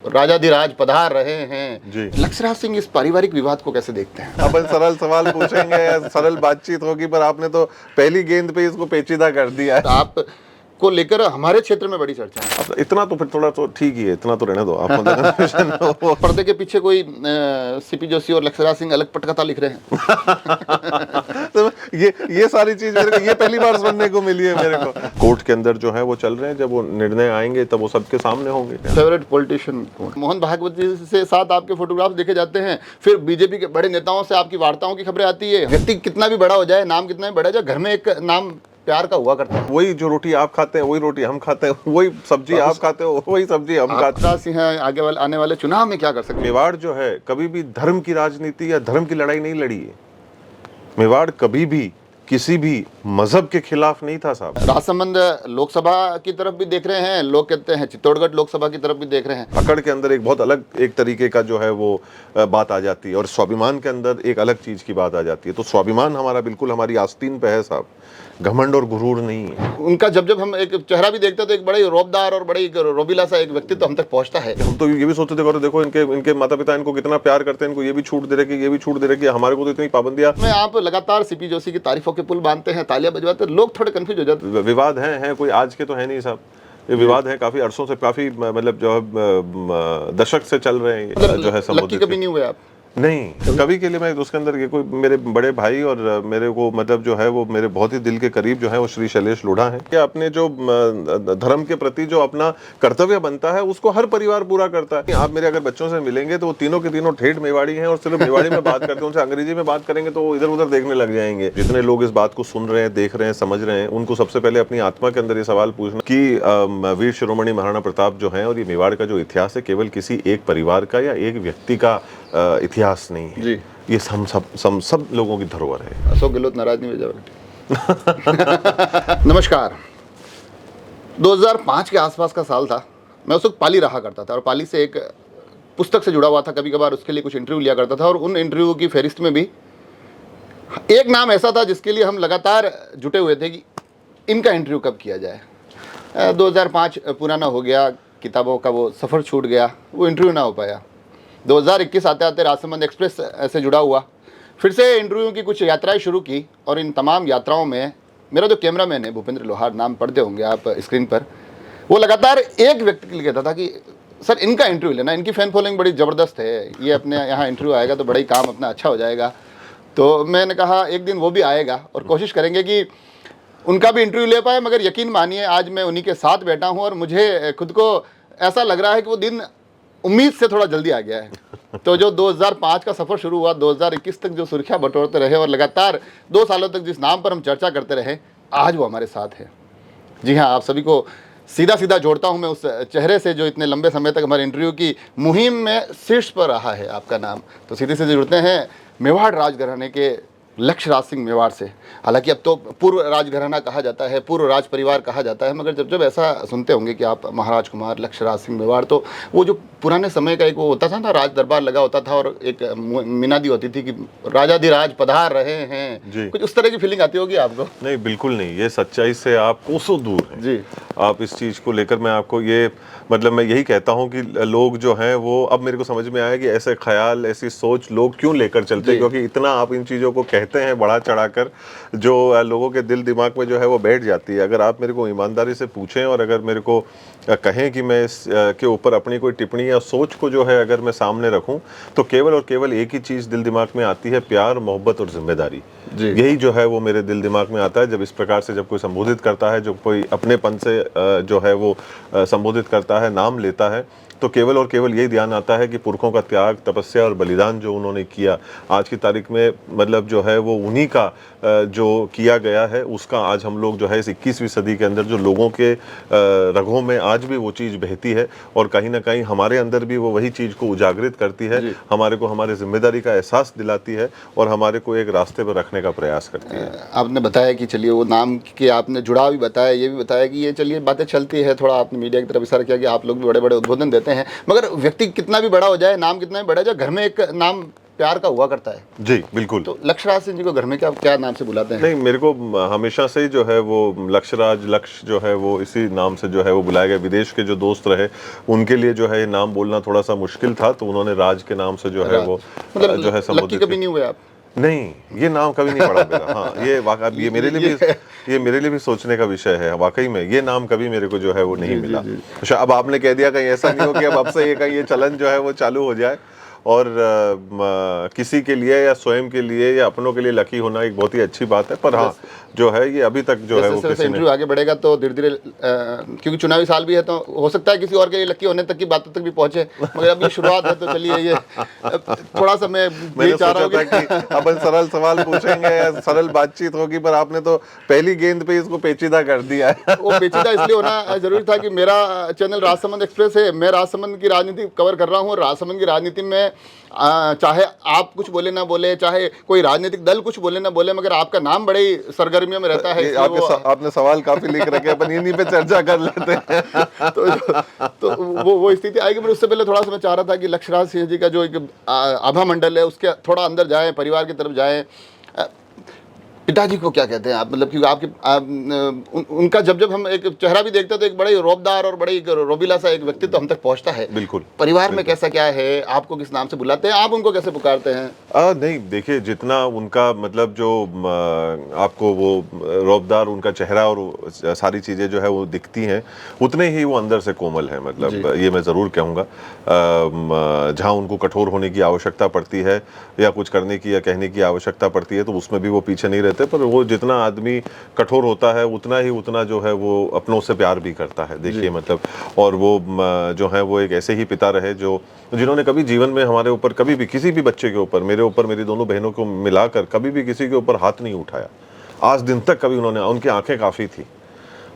राजाधिराज पधार रहे हैं जी। लक्षराज सिंह, इस पारिवारिक विवाद को कैसे देखते हैं? अपन सरल सवाल पूछेंगे, सरल बातचीत होगी, पर आपने तो पहली गेंद पे इसको पेचीदा कर दिया है। आप को लेकर हमारे क्षेत्र में बड़ी चर्चा है। अब इतना तो फिर थोड़ा तो ठीक ही है, इतना तो रहने दो आप। मतलब पर्दे के पीछे कोई सीपी जोशी और लक्षराज सिंह अलग पटकथा लिख रहे हैं। तो ये सारी चीज मेरे को ये पहली बार सुनने को मिली है मेरे को। कोर्ट के अंदर जो है वो चल रहे हैं, जब वो निर्णय आएंगे तब वो सबके सामने होंगे। फेवरेट पॉलिटिशियन मोहन भागवत जी से साथ आपके फोटोग्राफ्स देखे जाते हैं, फिर बीजेपी के बड़े नेताओं से आपकी वार्ताओं की खबरें आती है। व्यक्ति कितना भी बड़ा हो जाए, नाम कितना भी बड़ा जाए, घर में एक नाम प्यार का हुआ करता है। वही जो रोटी आप खाते हैं वही रोटी हम खाते हैं, वही सब्जी आप खाते हो वही सब्जी हम खाते हैं। सिंह आगे वाले आने वाले चुनाव में क्या कर सकते हैं? मेवाड़ जो है कभी भी धर्म की राजनीति या धर्म की लड़ाई नहीं लड़ी है। मेवाड़ कभी भी किसी भी मजहब के खिलाफ नहीं था साहब। राजसमंद लोकसभा की तरफ भी देख रहे हैं, लोग कहते हैं चित्तौड़गढ़ लोकसभा की तरफ भी देख रहे हैं। अकड़ के अंदर एक बहुत अलग एक तरीके का जो है वो बात आ जाती है, और स्वाभिमान के अंदर एक अलग चीज की बात आ जाती है। तो स्वाभिमान हमारा बिल्कुल हमारी आस्तीन पे है साहब, घमंड और गुरूर नहीं है। उनका जब जब हम एक चेहरा भी देखते हैं तो एक बड़े रौबदार और बड़े रोबीला सा एक व्यक्तित्व हम तक पहुंचता है। हम तो ये भी सोचते थे, देखो इनके माता पिता इनको कितना प्यार करते हैं, इनको ये भी छूट दे रहे कि ये भी छूट दे रहे कि हमारे को तो इतनी पाबंदियां। में आप लगातार सीपी जोशी की तारीफों के पुल बांधते हैं, तालियां बजवाते हैं, लोग थोड़े कंफ्यूज हो जाते हैं। विवाद है कोई आज के तो है नहीं साहब, ये विवाद है काफी अरसों से, काफी मतलब जो है दशक से चल रहे हैं जो है। लक्की कभी नहीं हुए आप? नहीं, कभी के लिए मैं उसके अंदर ये कोई मेरे बड़े भाई और मेरे को मतलब जो है वो मेरे बहुत ही दिल के करीब जो है वो श्री शैलेश लोढ़ा है। कि अपने जो धर्म के प्रति जो अपना कर्तव्य बनता है उसको हर परिवार पूरा करता है। आप मेरे अगर बच्चों से मिलेंगे तो वो तीनों के तीनों ठेठ मेवाड़ी हैं और सिर्फ मेवाड़ी में बात करते हैं। उनसे अंग्रेजी में बात करेंगे तो वो इधर उधर देखने लग जाएंगे। जितने लोग इस बात को सुन रहे हैं, देख रहे हैं, समझ रहे हैं, उनको सबसे पहले अपनी आत्मा के अंदर ये सवाल पूछना कि वीर शिरोमणि महाराणा प्रताप जो है और ये मेवाड़ का जो इतिहास है केवल किसी एक परिवार का या एक व्यक्ति का इतिहास नहीं है जी। ये सब लोगों की धरोहर है। अशोक गहलोत नाराज नहीं हो जाएगा। नमस्कार। 2005 के आसपास का साल था। मैं उस वक्त पाली रहा करता था और पाली से एक पुस्तक से जुड़ा हुआ था। कभी कभार उसके लिए कुछ इंटरव्यू लिया करता था और उन इंटरव्यू की फहरिस्त में भी एक नाम ऐसा था जिसके लिए हम लगातार जुटे हुए थे कि इनका इंटरव्यू कब किया जाए। 2005 पुराना हो गया, किताबों का वो सफ़र छूट गया, वो इंटरव्यू ना हो पाया। 2021 आते आते राजसमंद एक्सप्रेस से जुड़ा हुआ, फिर से इंटरव्यू की कुछ यात्राएं शुरू की और इन तमाम यात्राओं में मेरा जो कैमरामैन है भूपेंद्र लोहार, नाम पढ़ते होंगे आप स्क्रीन पर, वो लगातार एक व्यक्ति के लिए कहता था कि सर इनका इंटरव्यू लेना, इनकी फ़ैन फॉलोइंग बड़ी ज़बरदस्त है, ये अपने यहाँ इंटरव्यू आएगा तो बड़ा ही काम अपना अच्छा हो जाएगा। तो मैंने कहा एक दिन वो भी आएगा और कोशिश करेंगे कि उनका भी इंटरव्यू ले पाए। मगर यकीन मानिए आज मैं उन्हीं के साथ बैठा हूँ और मुझे खुद को ऐसा लग रहा है कि वो दिन उम्मीद से थोड़ा जल्दी आ गया है। तो जो 2005 का सफ़र शुरू हुआ, 2021 तक जो सुर्खियाँ बटोरते रहे और लगातार 2 सालों तक जिस नाम पर हम चर्चा करते रहे, आज वो हमारे साथ है। जी हाँ, आप सभी को सीधा सीधा जोड़ता हूँ मैं उस चेहरे से जो इतने लंबे समय तक हमारे इंटरव्यू की मुहिम में शीर्ष पर रहा है, आपका नाम। तो सीधे से जुड़ते हैं मेवाड़ राजघराने के लक्षराज सिंह मेवाड़ से। हालांकि अब तो पूर्व राजघराना कहा जाता है, पूर्व राज परिवार कहा जाता है, मगर जब ऐसा सुनते होंगे कि आप महाराज कुमार लक्षराज सिंह मेवाड़, तो वो जो पुराने समय का एक वो होता था ना, राज दरबार लगा होता था और एक मिनादी होती थी कि राजाधिराज पधार रहे हैं, कुछ उस तरह की फीलिंग आती होगी आपको? नहीं, बिल्कुल नहीं, ये सच्चाई से आप कोसों दूर हैं जी। आप इस चीज़ को लेकर मैं आपको ये मतलब मैं यही कहता हूँ कि लोग जो हैं वो अब मेरे को समझ में आया कि ऐसे ख्याल, ऐसी सोच लोग क्यों लेकर चलते हैं, क्योंकि इतना आप इन चीज़ों को कहते हैं बढ़ा चढ़ाकर, जो लोगों के दिल दिमाग में जो है वो बैठ जाती है। अगर आप मेरे को ईमानदारी से पूछें और अगर मेरे को कहें कि मैं इस के ऊपर अपनी कोई टिप्पणी या सोच को जो है अगर मैं सामने रखूं, तो केवल और केवल एक ही चीज़ दिल दिमाग में आती है, प्यार, मोहब्बत और जिम्मेदारी। यही जो है वो मेरे दिल दिमाग में आता है जब इस प्रकार से जब कोई संबोधित करता है, जो कोई अपनेपन से जो है वो संबोधित करता है, नाम लेता है, तो केवल और केवल यही ध्यान आता है कि पुरखों का त्याग, तपस्या और बलिदान जो उन्होंने किया, आज की तारीख में मतलब जो है वो उन्हीं का जो किया गया है, उसका आज हम लोग जो है इस 21वीं सदी के अंदर जो लोगों के रगों में आज भी वो चीज़ बहती है और कहीं ना कहीं हमारे अंदर भी वो वही चीज़ को उजागरित करती है, हमारे को हमारी जिम्मेदारी का एहसास दिलाती है और हमारे को एक रास्ते पर रखने का प्रयास करती है। आपने बताया कि चलिए वो नाम के आपने जुड़ाव भी बताया, ये भी बताया कि ये चलिए बातें चलती है, थोड़ा आपने मीडिया की तरफ इशारा किया कि आप लोग भी बड़े बड़े उद्बोधन देते हैं, मगर व्यक्ति कितना भी बड़ा हो जाए, नाम कितना भी बड़ा हो जाए, घर में एक नाम प्यार का हुआ करता है। जी बिल्कुल। तो लक्ष्यराज सिंह जी को घर में क्या क्या नाम से बुलाते हैं? नहीं, मेरे को हमेशा से ही जो है वो लक्ष्यराज, लक्ष्य जो है वो इसी नाम से जो है वो बुलाया गया। विदेश के जो दोस्त रहे उनके लिए जो है ये नाम बोलना थोड़ा सा मुश्किल था, तो उन्होंने राज के नाम से जो है वो मतलब जो है लक्की संबोधित कभी नहीं हुए आप? नहीं, ये नाम कभी नहीं पड़ा मेरा। हाँ, ये वाकई ये मेरे लिए भी सोचने का विषय है। वाकई में ये नाम कभी मेरे को जो है वो नहीं मिला। अच्छा, अब आपने कह दिया, कहीं ऐसा नहीं हो कि अब से ये कहीं ये चलन जो है वो चालू हो जाए और किसी के लिए या स्वयं के लिए या अपनों के लिए लकी होना एक बहुत ही अच्छी बात है। पर हाँ, जो है ये अभी तक जो है वो किसी ने इंटरव्यू आगे बढ़ेगा तो धीरे धीरे, क्योंकि चुनावी साल भी है तो हो सकता है किसी और के लिए लकी होने तक की बातों तक भी पहुंचे, मगर अभी शुरुआत है तो चलिए ये थोड़ा सा मैं चाह रहा हूँ कि अपन सरल सवाल पूछेंगे या सरल बातचीत होगी, पर आपने तो पहली गेंद पे इसको पेचीदा कर दिया है। वो पेचीदा इसलिए होना जरूरी था कि मेरा चैनल राजसमंद एक्सप्रेस है, मैं राजसमंद की राजनीति कवर कर रहा हूँ। और राजसमंद की राजनीति में चाहे आप कुछ बोले ना बोले, चाहे कोई राजनीतिक दल कुछ बोले ना बोले, मगर आपका नाम बड़े ही सरगर्मियों में रहता है। आपने सवाल काफी लिख रखे, अपन इन्हीं पे चर्चा कर लेते हैं। तो वो स्थिति आएगी। पर उससे पहले थोड़ा सा मैं चाह रहा था कि लक्ष्यराज सिंह जी का जो एक आभा मंडल है उसके थोड़ा अंदर जाएं, परिवार की तरफ जाएं। पिताजी को क्या कहते हैं आप? मतलब क्योंकि आपके उनका जब हम एक चेहरा भी देखते हैं तो एक बड़ा ही रौबदार और बड़ा ही रोबीला सा एक व्यक्तित्व हम तक पहुंचता है। बिल्कुल। परिवार में कैसा क्या है, आपको किस नाम से बुलाते हैं, आप उनको कैसे पुकारते हैं? नहीं, देखिए, जितना उनका मतलब जो आपको वो रौबदार उनका चेहरा और सारी चीज़ें जो है वो दिखती हैं, उतने ही वो अंदर से कोमल है। मतलब ये मैं ज़रूर कहूँगा। जहाँ उनको कठोर होने की आवश्यकता पड़ती है या कुछ करने की या कहने की आवश्यकता पड़ती है तो उसमें भी वो पीछे नहीं रहते। पर वो जितना आदमी कठोर होता है उतना जो है वो अपनों से प्यार भी करता है। देखिए मतलब, और वो जो है वो एक ऐसे ही पिता रहे जिन्होंने कभी जीवन में हमारे ऊपर कभी भी किसी भी बच्चे के ऊपर, मेरे ऊपर, मेरी दोनों बहनों को मिलाकर कभी भी किसी के ऊपर हाथ नहीं उठाया। आज दिन तक कभी उनकी आंखें काफ़ी थी,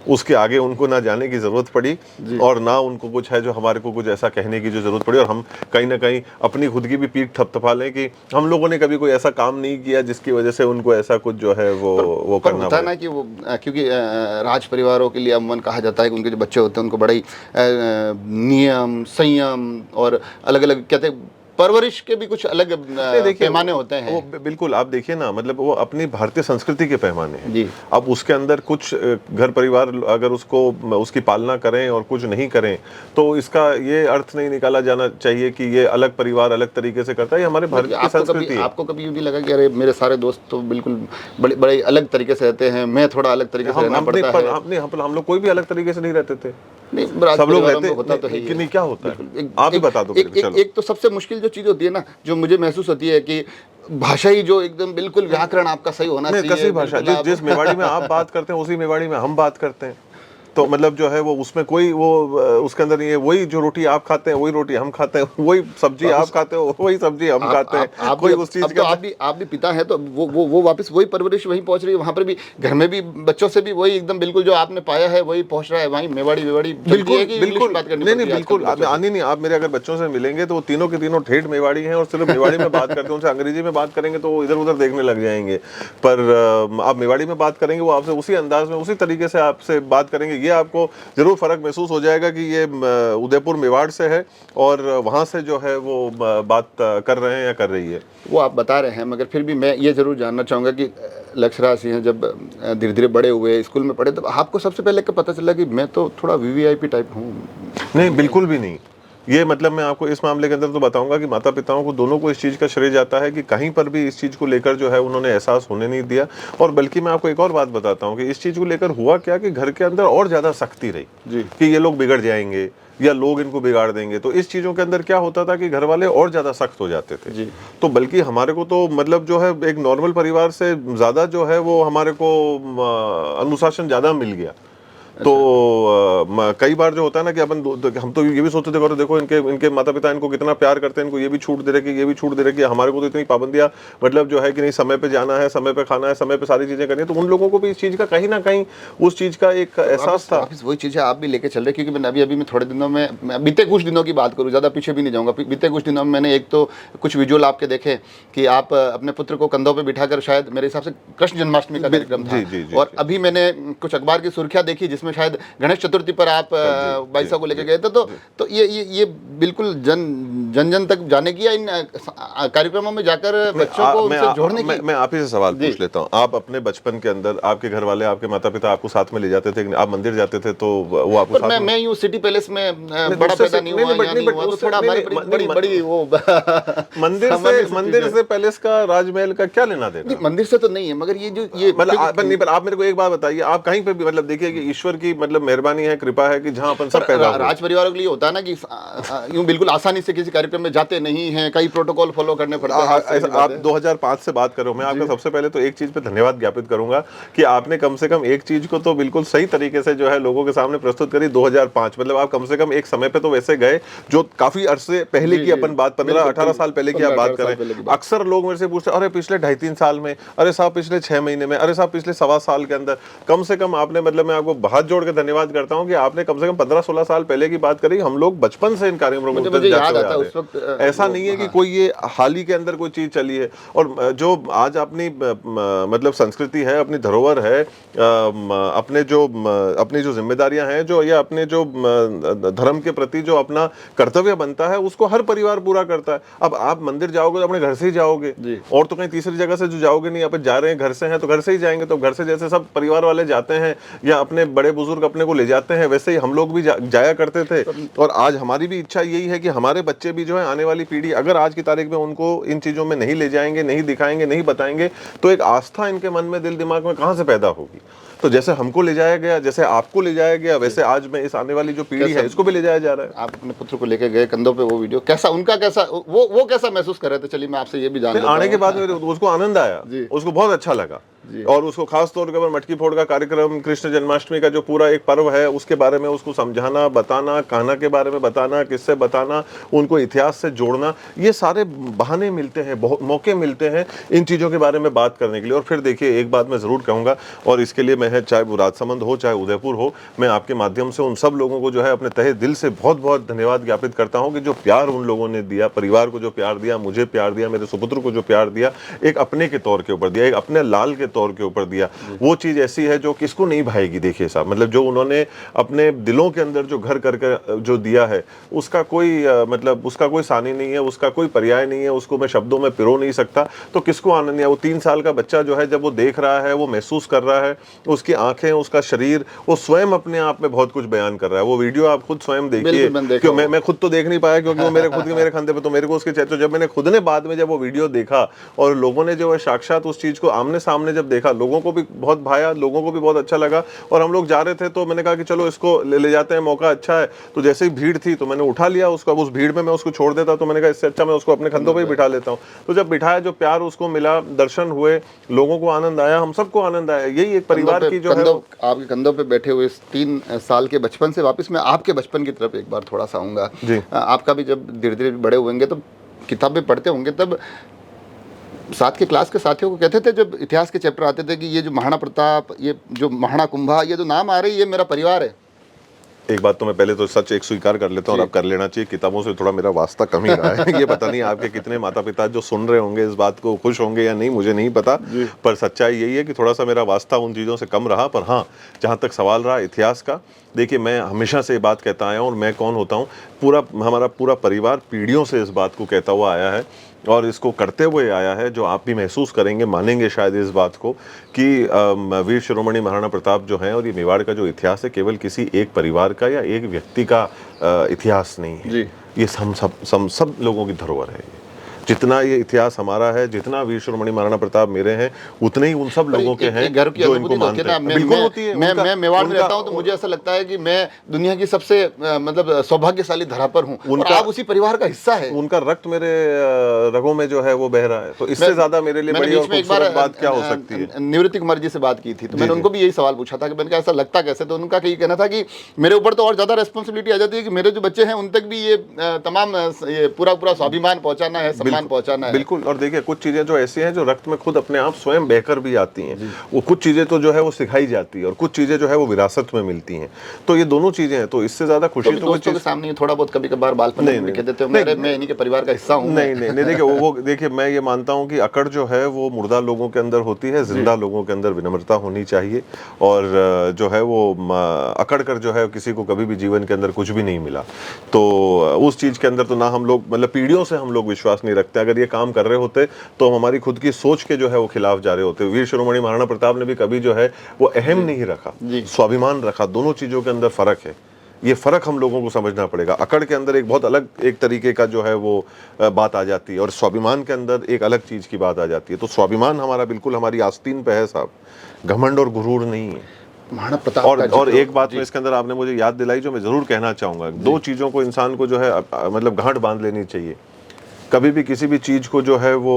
उसके आगे उनको ना जाने की ज़रूरत पड़ी और ना उनको कुछ है जो हमारे को कुछ ऐसा कहने की जो ज़रूरत पड़ी। और हम कहीं ना कहीं अपनी खुद की भी पीठ थपथपा लें कि हम लोगों ने कभी कोई ऐसा काम नहीं किया जिसकी वजह से उनको ऐसा कुछ जो है वो करना पड़ता है ना कि वो, क्योंकि राज परिवारों के लिए अमूमन कहा जाता है कि उनके जो बच्चे होते हैं उनको बड़ा ही नियम, संयम और अलग अलग कहते हैं परवरिश के भी कुछ अलग पैमाने होते हैं। वो बिल्कुल, आप देखिए ना, मतलब वो अपनी भारतीय संस्कृति के पैमाने हैं जी। अब उसके अंदर कुछ घर परिवार अगर उसकी पालना करें और कुछ नहीं करें तो इसका ये अर्थ नहीं निकाला जाना चाहिए कि ये अलग परिवार अलग तरीके से करता है। ये हमारे भारतीय की संस्कृति है। आपको कभी भी लगा कि अरे मेरे सारे दोस्त तो बिल्कुल बड़े अलग तरीके से रहते हैं, मैं थोड़ा अलग तरीके से रहना पड़ता है? हम लोग कोई भी अलग तरीके से नहीं रहते थे। नहीं, सब लोग रहते होता तो है कि नहीं, क्या होता है आप ही बता दो। एक तो सबसे मुश्किल जो चीज होती है ना, जो मुझे महसूस होती है कि भाषा ही जो एकदम बिल्कुल व्याकरण आपका सही होना चाहिए। कैसी भाषा? जिस मेवाड़ी में आप बात करते हैं उसी मेवाड़ी में हम बात करते हैं, तो मतलब जो है वो उसमें कोई वो उसके अंदर नहीं है। वही जो रोटी आप खाते हैं वही रोटी हम खाते हैं, वही सब्जी आप खाते हो वही सब्जी हम खाते हैं। कोई उस चीज का आप भी पिता है तो वो वापस वही परवरिश वही पहुंच रही है। वहां पर भी घर में भी बच्चों से भी वही एकदम बिल्कुल जो आपने पाया है वही पहुंच रहा है। वहीं मेवाड़ी बिल्कुल बात करनी नहीं बिल्कुल आनी नहीं। आप मेरे अगर बच्चों से मिलेंगे तो वो तीनों के तीनों ठेठ मेवाड़ी हैं और सिर्फ मेवाड़ी में बात करते हैं। उनसे अंग्रेजी में बात करेंगे तो वो इधर उधर देखने लग जाएंगे। पर आप मेवाड़ी में बात करेंगे वो आपसे उसी अंदाज में उसी तरीके से आपसे बात करेंगे। ये आपको जरूर फर्क महसूस हो जाएगा कि ये उदयपुर मेवाड़ से है और वहाँ से जो है वो बात कर रहे हैं या कर रही है, वो आप बता रहे हैं। मगर फिर भी मैं ये जरूर जानना चाहूँगा कि लक्ष्यराज सिंह जब धीरे धीरे बड़े हुए, स्कूल में पढ़े, तब आपको सबसे पहले कब पता चला कि मैं तो थोड़ा वीवीआईपी टाइप हूँ? नहीं, बिल्कुल भी नहीं। ये मतलब मैं आपको इस मामले के अंदर तो बताऊंगा कि माता पिताओं को दोनों को इस चीज़ का श्रेय जाता है कि कहीं पर भी इस चीज़ को लेकर जो है उन्होंने एहसास होने नहीं दिया। और बल्कि मैं आपको एक और बात बताता हूँ कि इस चीज़ को लेकर हुआ क्या कि घर के अंदर और ज़्यादा सख्ती रही जी कि ये लोग बिगड़ जाएंगे या लोग इनको बिगाड़ देंगे। तो इस चीज़ों के अंदर क्या होता था कि घर वाले और ज़्यादा सख्त हो जाते थे जी। तो बल्कि हमारे को तो मतलब जो है एक नॉर्मल परिवार से ज़्यादा जो है वो हमारे को अनुशासन ज़्यादा मिल गया। तो कई बार जो होता है ना कि हम तो ये भी सोचते थे, देखो इनके माता पिता इनको कितना प्यार करते हैं, इनको ये भी छूट दे रहे कि ये भी छूट दे रहे कि हमारे को तो इतनी पाबंदियां मतलब जो है कि नहीं, समय पे जाना है, समय पे खाना है, समय पे सारी चीजें करनी है। तो उन लोगों को भी इस चीज का कहीं ना कहीं उस चीज का एक एहसास था। वही चीजें आप भी लेके चल रहे, क्योंकि मैंने अभी मैं थोड़े दिनों में बीते कुछ दिनों की बात करूँ, ज्यादा पीछे भी नहीं जाऊंगा। बीते कुछ दिनों में मैंने एक तो कुछ विजुअल आपके देखे कि आप अपने पुत्र को कंधों पर बिठाकर, शायद मेरे हिसाब से कृष्ण जन्माष्टमी का कार्यक्रम था, और अभी मैंने कुछ अखबार की सुर्खियां देखी जिसमें में शायद गणेश चतुर्थी पर आप भाई साहब को लेकर गए थे, तो ये बिल्कुल जन तक जाने की या इन कार्यक्रमों में जाकर बच्चों को उनसे जोड़ने की। मैं आप ही से सवाल पूछ लेता हूँ, आप अपने बचपन के अंदर आपके घर वाले, आपके माता पिता आपको साथ में ले जाते थे, आप मंदिर जाते थे तो वो आपको साथ में? मैं यूं सिटी पैलेस में बड़ा पैदा नहीं हुआ, तो थोड़ा हमारी बड़ी वो मंदिर से पैलेस का, राजमहल का क्या लेना देना? मंदिर से तो नहीं है, मगर ये मतलब आप मेरे को एक बात बताइए, आप कहीं पे भी मतलब देखिए कि ईश्वर की मतलब मेहरबानी है, कृपा है कि जहां अपन सब पैदा, राज परिवारों के लिए होता है ना कि यूं बिल्कुल आसानी से किसी कार्यक्रम में जाते नहीं हैं, कई प्रोटोकॉल फॉलो करने पड़ते हैं। आप 2005 से बात कर रहे हो, मैं आपका सबसे पहले तो एक चीज पे धन्यवाद ज्ञापित करूंगा कि आपने कम से कम एक चीज को तो बिल्कुल सही तरीके से जो है लोगों के सामने प्रस्तुत करी। 2005 मतलब आप कम से कम एक समय पे तो वैसे गए जो काफी अरसे पहले की अपन बात, 15-18 साल पहले की आप बात करें। अक्सर लोग मेरे से पूछते अरे पिछले 2.5-3 साल में, अरे साहब पिछले 6 महीने में, अरे साहब पिछले 1.25 साल के अंदर। कम से कम आपने मतलब मैं आपको हाथ जोड़ के धन्यवाद करता हूं कि आपने कम से कम 15-16 साल पहले की बात करी। हम लोग बचपन से इन कार्यक्रमों में मुझे याद आता है उस वक्त, ऐसा नहीं है कि कोई ये हाल ही के अंदर कोई चीज चली है। और जो आज अपनी मतलब संस्कृति है, अपनी धरोहर है, अपनी जो जिम्मेदारियां हैं, जो या अपने जो धर्म के प्रति जो अपना कर्तव्य बनता है, उसको हर परिवार पूरा करता है। अब आप मंदिर जाओगे तो अपने घर से ही जाओगे, और तो कहीं तीसरी जगह से जो जाओगे नहीं। आप जा रहे हैं घर से हैं तो घर से ही जाएंगे, तो घर से जैसे सब परिवार वाले जाते हैं या अपने बड़े बुजुर्ग अपने को ले जाते हैं, वैसे ही हम लोग भी जाया करते थे। और आज हमारी भी इच्छा यही है कि हमारे बच्चे भी जो है, आने वाली पीढ़ी अगर आज की तारीख में उनको इन चीजों में नहीं ले जाएंगे, नहीं दिखाएंगे, नहीं बताएंगे, तो एक आस्था इनके मन में, दिल दिमाग में कहां से पैदा होगी? तो जैसे हमको ले जाया गया, जैसे आपको ले जाया गया, वैसे आज में इस आने वाली जो पीढ़ी है इसको भी ले जाया जा रहा है। आप अपने पुत्र को लेकर गए कंधों पे, वो वीडियो कैसा उनका, कैसा वो कैसा महसूस कर रहे थे? चलिए मैं आपसे ये भी जान लेता हूं। आने के बाद उसको आनंद आया, उसको बहुत अच्छा लगा। और उसको खास तौर पर मटकी फोड़ का कार्यक्रम, कृष्ण जन्माष्टमी का जो पूरा एक पर्व है, उसके बारे में उसको समझाना, बताना, कान्हा के बारे में बताना, किससे बताना, उनको इतिहास से जोड़ना, ये सारे बहाने मिलते हैं, बहुत मौके मिलते हैं इन चीज़ों के बारे में बात करने के लिए। और फिर देखिए एक बात मैं ज़रूर कहूँगा, और इसके लिए मैं चाहे वो राजसमंद हो चाहे उदयपुर हो, मैं आपके माध्यम से उन सब लोगों को जो है अपने तहे दिल से बहुत बहुत धन्यवाद ज्ञापित करता हूँ कि जो प्यार उन लोगों ने दिया, परिवार को जो प्यार दिया, मुझे प्यार दिया, मेरे सुपुत्र को जो प्यार दिया, एक अपने के तौर के ऊपर दिया, एक अपने लाल के तौर के ऊपर दिया, वो चीज ऐसी है जो किसको नहीं भाएगी। देखिए साहब, मतलब जो उन्होंने अपने दिलों के अंदर जो घर करके जो दिया है, उसका कोई मतलब उसका कोई सानी नहीं है, उसका कोई पर्याय नहीं है, उसको मैं शब्दों में पिरो नहीं सकता। तो किसको आनंद नहीं है? वो 3 साल का बच्चा जो है, जब वो देख रहा है, वो महसूस कर रहा है, उसकी आंखें, उसका शरीर, वो स्वयं अपने आप में बहुत कुछ बयान कर रहा है। वो वीडियो आप खुद स्वयं देखिए, क्यों मैं खुद तो देख नहीं पाया क्योंकि वो मेरे कंधे पे, तो मेरे को उसके चैत्र, जब मैंने खुद ने बाद में जब वो वीडियो देखा और लोगों ने जो है साक्षात उस चीज को आमने सामने जब देखा, लोगों को भी बहुत भाया, लोगों को भी बहुत अच्छा लगा। और हम लोग जा रहे थे तो मैंने कहा कि चलो इसको ले जाते हैं, मौका अच्छा है। तो जैसे ही भीड़ थी तो मैंने उठा लिया उसको। अब उस भीड़ में मैं उसको छोड़ देता तो मैंने कहा इससे अच्छा मैं उसको अपने कंधों पे ही बिठा लेता हूँ। तो जब बिठाया, जो प्यार उसको मिला, दर्शन हुए, लोगों को आनंद आया, हम सबको आनंद आया। यही एक परिवार की जो है, आपके कंधों पे बैठे हुए इस 3 साल के बचपन से वापस मैं आपके बचपन की तरफ एक बार थोड़ा सा आऊंगा। आपका भी जब धीरे धीरे बड़े होंगे तो किताबें पढ़ते होंगे, तब साथ के क्लास के साथियों को कहते थे, जब इतिहास के चैप्टर आते थे, कि ये जो महाराणा प्रताप, ये जो महाराणा कुंभा, ये जो नाम आ रही है, ये मेरा परिवार है। एक बात तो मैं पहले तो सच एक स्वीकार कर लेता हूँ, और अब कर लेना चाहिए, किताबों से थोड़ा मेरा वास्ता कम ही रहा है। ये पता नहीं आपके कितने माता पिता जो सुन रहे होंगे इस बात को खुश होंगे या नहीं, मुझे नहीं पता, पर सच्चाई यही है कि थोड़ा सा मेरा वास्ता उन चीज़ों से कम रहा। पर हाँ, जहाँ तक सवाल रहा इतिहास का, देखिए मैं हमेशा से ये बात कहता आया हूँ, और मैं कौन होता हूँ, हमारा पूरा परिवार पीढ़ियों से इस बात को कहता हुआ आया है और इसको करते हुए आया है, जो आप भी महसूस करेंगे, मानेंगे शायद इस बात को, कि वीर शिरोमणि महाराणा प्रताप जो हैं, और ये मेवाड़ का जो इतिहास है, केवल किसी एक परिवार का या एक व्यक्ति का इतिहास नहीं है। ये सब लोगों की धरोहर है। जितना ये इतिहास हमारा है, जितना वीर शिरोमणि महाराणा प्रताप मेरे हैं, उतने ही उन सब लोगों के हैं जो इनको मानते हैं। बिल्कुल होती है। मैं मेवाड़ में रहता हूं, तो मुझे ऐसा लगता है कि मैं दुनिया की सबसे मतलब सौभाग्यशाली धरा पर हूं, और आप उसी परिवार का हिस्सा है। उनका रक्त मेरे रगों में जो है वो बह रहा है, तो इससे ज्यादा मेरे लिए बड़ी और खूबसूरत बात क्या हो सकती है। निवृत्ति कुमार जी से बात की थी, तो मैंने उनको भी यही सवाल पूछा था कि मैंने कहा ऐसा लगता कैसे, तो उनका यही कहना था कि मेरे ऊपर तो और ज्यादा रेस्पॉन्सिबिलिटी आ जाती है कि मेरे जो बच्चे हैं उन तक भी ये तमाम पूरा स्वाभिमान पहुंचाना है, सम्मान पहुंचाना है। बिल्कुल। और देखिए कुछ चीजें जो ऐसी हैं जो रक्त में खुद अपने आप स्वयं बहकर भी आती हैं, वो कुछ चीजें तो जो है वो सिखाई जाती है और कुछ चीजें जो है वो विरासत में मिलती हैं। तो ये दोनों चीजें हैं, तो इससे ज्यादा खुशी तो दोस्तों के सामने थोड़ा बहुत कभी कभार बालपन में कह देते हो मैं इन्हीं के परिवार का हिस्सा हूँ। नहीं, देखिए वो देखिए मैं ये मानता हूँ कि अकड़ जो है वो मुर्दा लोगों के अंदर होती है, जिंदा लोगों के अंदर विनम्रता होनी चाहिए। और जो है वो अकड़ कर जो है किसी को कभी भी जीवन के अंदर कुछ भी नहीं मिला, तो उस चीज के अंदर तो ना हम लोग मतलब पीढ़ियों से हम लोग विश्वास नहीं रखते। अगर ये काम कर रहे होते तो हम हमारी खुद की सोच के जो है वो खिलाफ जा रहे होते। वीर शिरोमणि महाराणा प्रताप ने भी कभी जो है वो अहम नहीं रखा, स्वाभिमान रखा। दोनों चीजों के अंदर फर्क है, ये फर्क हम लोगों को समझना पड़ेगा। अकड़ के अंदर एक बहुत अलग एक तरीके का जो है वो बात आ जाती है और स्वाभिमान के अंदर एक अलग चीज की बात आ जाती है। तो स्वाभिमान हमारा बिल्कुल हमारी आस्तीन पे है साहब, घमंड और गुरूर नहीं है। महाराणा प्रताप और एक बात में इसके अंदर आपने मुझे याद दिलाई जो मैं जरूर कहना चाहूंगा। दो चीजों को इंसान को जो है मतलब गांठ बांध लेनी चाहिए। कभी भी किसी भी चीज को जो है वो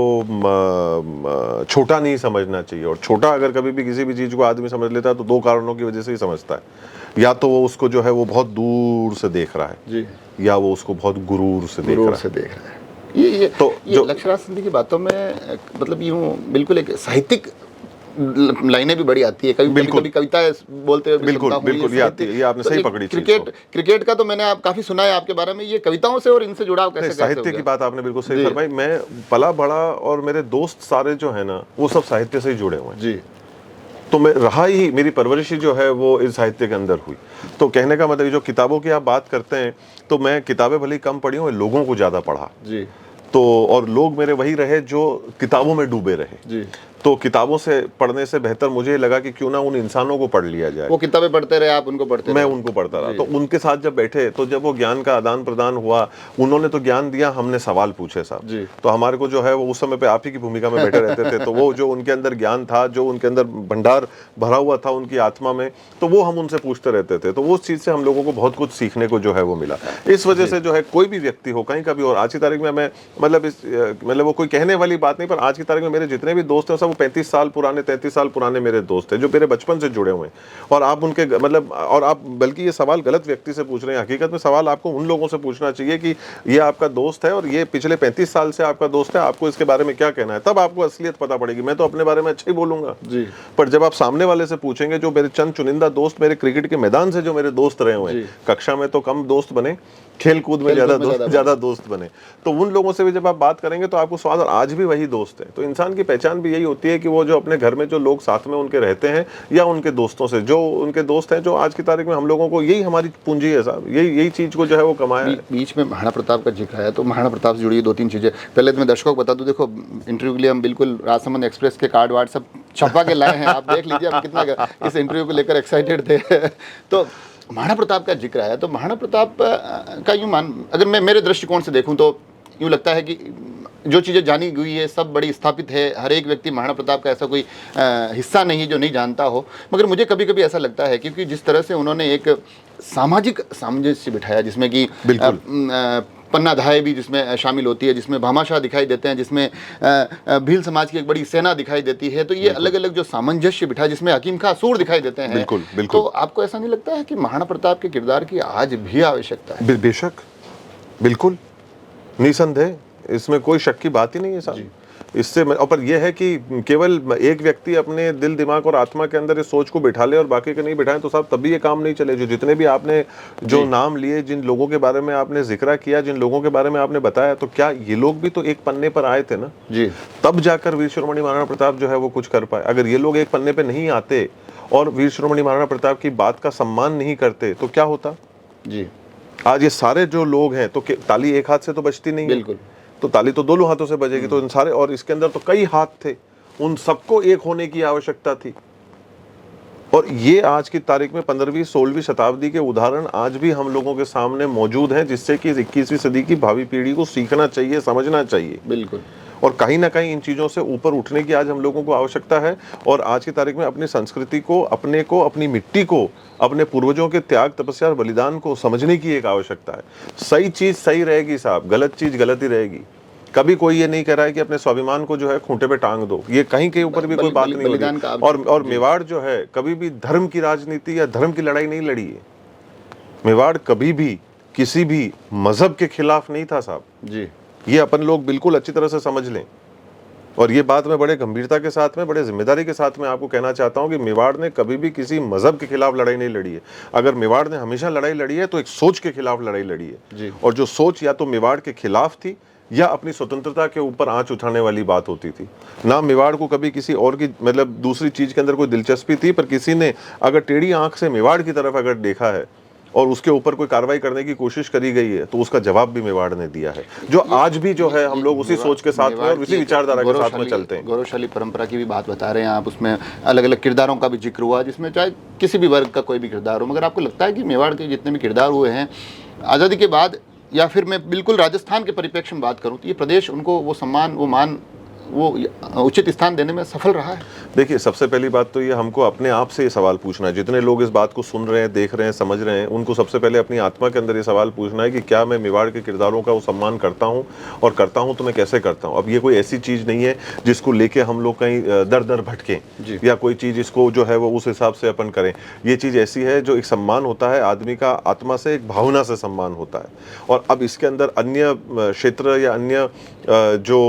छोटा नहीं समझना चाहिए, और छोटा अगर कभी भी किसी भी चीज को आदमी समझ लेता है तो दो कारणों की वजह से ही समझता है। या तो वो उसको जो है वो बहुत दूर से देख रहा है जी, या वो उसको बहुत गुरूर से देख रहा है। ये तो ये लक्ष्यराज सिंधी की बातों में मतलब यूं बिल्कुल एक साहित्यिक लाइनें भी बड़ी आती है, कभी कविताएं बोलते हुए बिल्कुल ये आती है। ये आपने सही पकड़ी। क्रिकेट का तो मैंने आप काफी सुना है आपके बारे में, ये कविताओं से और इनसे जुड़ाव कैसे? साहित्य की बात आपने बिल्कुल सही फरमाई। मैं पला बड़ा और मेरे दोस्त सारे जो है ना वो सब साहित्य से ही जुड़े हुए हैं जी। तो मैं रहा ही, मेरी परवरिश जो है वो इस साहित्य के अंदर हुई। तो कहने का मतलब जो किताबों की आप बात करते हैं, तो मैं किताबें भले कम पढ़ी हूँ, लोगों को ज्यादा पढ़ा जी। तो और लोग मेरे वही रहे जो किताबों में डूबे रहे जी। तो किताबों से पढ़ने से बेहतर मुझे लगा कि क्यों ना उन इंसानों को पढ़ लिया जाए। वो किताबें पढ़ते रहे, आप उनको पढ़ते मैं उनको पढ़ता रहा। तो उनके साथ जब बैठे तो जब वो ज्ञान का आदान प्रदान हुआ, उन्होंने तो ज्ञान दिया, हमने सवाल पूछे साहब। तो हमारे को जो है वो उस समय पे आप ही की भूमिका में बैठे रहते थे। तो वो जो उनके अंदर ज्ञान था, जो उनके अंदर भंडार भरा हुआ था उनकी आत्मा में, तो वो हम उनसे पूछते रहते थे। तो वो उस चीज से हम लोगों को बहुत कुछ सीखने को जो है वो मिला। इस वजह से जो है कोई भी व्यक्ति हो कहीं का भी, और आज की तारीख में मैं मतलब वो कोई कहने वाली बात नहीं, पर आज की तारीख में मेरे जितने भी दोस्त हैं सब 35 साल पुराने 33 साल पुराने मेरे दोस्त हैं जो मेरे बचपन से जुड़े हुए हैं। और आप उनके मतलब, और आप बल्कि ये सवाल गलत व्यक्ति से पूछ रहे हैं। हकीकत में सवाल आपको उन लोगों से पूछना चाहिए कि ये आपका दोस्त है और ये पिछले 35 साल से आपका दोस्त है, आपको इसके बारे में क्या कहना है, तब आपको असलियत पता पड़ेगी। मैं तो अपने बारे में अच्छा ही बोलूंगा जी, पर जब आप सामने वाले से पूछेंगे, जो मेरे चंद चुनिंदा दोस्त मेरे क्रिकेट के मैदान से जो मेरे दोस्त रहे हुए हैं, कक्षा में तो कम दोस्त बने, खेल कूद में ज्यादा दोस्त बने, तो उन लोगों से भी जब आप बात करेंगे तो आपको स्वाद, और आज भी वही दोस्त है। तो इंसान की पहचान भी यही होती है कि वो जो अपने घर में जो लोग साथ में उनके रहते हैं, या उनके दोस्तों से जो उनके दोस्त हैं, जो आज की तारीख में हम लोगों को, यही हमारी पूंजी है साहब, यही चीज को जो है वो कमाया है। बीच में महाराणा प्रताप का जिक्र है, तो महाराणा प्रताप से जुड़ी 2-3 चीजें पहले तो मैं दर्शकों को बता दूं। देखो इंटरव्यू के लिए हम बिल्कुल राजसमंद एक्सप्रेस के कार्ड वार्ड सब छपा के लाए हैं, आप देख लीजिए हम कितना इस इंटरव्यू को लेकर एक्साइटेड थे। तो महाराणा प्रताप का जिक्र आया, तो महाराणा प्रताप का यूँ अगर मैं मेरे दृष्टिकोण से देखूं तो यूँ लगता है कि जो चीज़ें जानी हुई है सब बड़ी स्थापित है। हर एक व्यक्ति महाराणा प्रताप का ऐसा कोई हिस्सा नहीं है जो नहीं जानता हो। मगर मुझे कभी कभी ऐसा लगता है क्योंकि जिस तरह से उन्होंने एक सामाजिक सामंजस्य बिठाया, जिसमें कि पन्नाधाय भी जिसमें शामिल होती है, जिसमें भामाशाह दिखाई देते हैं, जिसमें भील समाज की एक बड़ी सेना दिखाई देती है, तो ये अलग अलग जो सामंजस्य बिठा, जिसमें हकीम खां सूर दिखाई देते हैं। बिल्कुल। तो आपको ऐसा नहीं लगता है कि महाराणा प्रताप के किरदार की आज भी आवश्यकता है? बेशक, बिल्कुल, निसंदेह, इसमें कोई शक की बात ही नहीं है साहब। इससे पर यह है कि केवल एक व्यक्ति अपने दिल दिमाग और आत्मा के अंदर इस सोच को बिठा ले और बाकी के नहीं बिठाएं तो साहब तभी ये काम नहीं चले। जो जितने भी आपने जो नाम लिए, जिन लोगों के बारे में आपने जिक्र किया, जिन लोगों के बारे में आपने बताया, तो क्या ये लोग भी तो एक पन्ने पर आए थे ना जी, तब जाकर वीर शिरोमणि महाराणा प्रताप जो है वो कुछ कर पाए। अगर ये लोग एक पन्ने पर नहीं आते और वीर शिरोमणि महाराणा प्रताप की बात का सम्मान नहीं करते तो क्या होता जी। आज ये सारे जो लोग हैं, तो ताली एक हाथ से तो बजती नहीं, बिल्कुल, तो ताली तो दोनों हाथों से बजेगी। तो इन सारे, और इसके अंदर तो कई हाथ थे, उन सबको एक होने की आवश्यकता थी। और ये आज की तारीख में 15वीं 16वीं शताब्दी के उदाहरण आज भी हम लोगों के सामने मौजूद हैं, जिससे कि 21वीं सदी की भावी पीढ़ी को सीखना चाहिए, समझना चाहिए। बिल्कुल। और कहीं ना कहीं इन चीज़ों से ऊपर उठने की आज हम लोगों को आवश्यकता है। और आज की तारीख में अपनी संस्कृति को, अपने को, अपनी मिट्टी को, अपने पूर्वजों के त्याग, तपस्या और बलिदान को समझने की एक आवश्यकता है। सही चीज़ सही रहेगी साहब, गलत चीज़ गलत ही रहेगी। कभी कोई ये नहीं कह रहा है कि अपने स्वाभिमान को जो है खूंटे पे टांग दो, ये कहीं के ऊपर भी कोई बात नहीं होगी। और मेवाड़ जो है कभी भी धर्म की राजनीति या धर्म की लड़ाई नहीं लड़ी है। मेवाड़ कभी भी किसी भी मजहब के खिलाफ नहीं था साहब जी। ये अपन लोग बिल्कुल अच्छी तरह से समझ लें। और ये बात मैं बड़े गंभीरता के साथ में, बड़े जिम्मेदारी के साथ में आपको कहना चाहता हूं कि मेवाड़ ने कभी भी किसी मजहब के खिलाफ लड़ाई नहीं लड़ी है। अगर मेवाड़ ने हमेशा लड़ाई लड़ी है तो एक सोच के खिलाफ लड़ाई लड़ी है, और जो सोच या तो मेवाड़ के खिलाफ थी या अपनी स्वतंत्रता के ऊपर आंच उठाने वाली बात होती थी। ना मेवाड़ को कभी किसी और की मतलब दूसरी चीज के अंदर कोई दिलचस्पी थी, पर किसी ने अगर टेढ़ी आंख से मेवाड़ की तरफ अगर देखा है और उसके ऊपर कोई कार्रवाई करने की कोशिश करी गई है तो उसका जवाब भी मेवाड़ ने दिया है। जो आज भी जो है हम लोग उसी सोच के साथ में और उसी विचारधारा के साथ में चलते हैं। गौरवशाली परंपरा की भी बात बता रहे हैं आप, उसमें अलग अलग किरदारों का भी जिक्र हुआ, जिसमें चाहे किसी भी वर्ग का कोई भी किरदार हो, मगर आपको लगता है कि मेवाड़ के जितने भी किरदार हुए हैं आज़ादी के बाद, या फिर मैं बिल्कुल राजस्थान के परिप्रेक्ष्य में बात करूं, तो ये प्रदेश उनको वो सम्मान, वो मान, वो उचित स्थान देने में सफल रहा है? देखिए, सबसे पहली बात तो ये हमको अपने आप से ये सवाल पूछना है। जितने लोग इस बात को सुन रहे हैं, देख रहे हैं, समझ रहे हैं, उनको सबसे पहले अपनी आत्मा के अंदर ये सवाल पूछना है कि क्या मैं मेवाड़ के किरदारों का वो सम्मान करता हूँ, और करता हूँ तो मैं कैसे करता हूँ। अब ये कोई ऐसी चीज़ नहीं है जिसको लेके हम लोग कहीं दर दर भटकें या कोई चीज़ इसको जो है वो उस हिसाब से अपन करें। ये चीज़ ऐसी है जो एक सम्मान होता है आदमी का, आत्मा से, एक भावना से सम्मान होता है। और अब इसके अंदर अन्य क्षेत्र या अन्य जो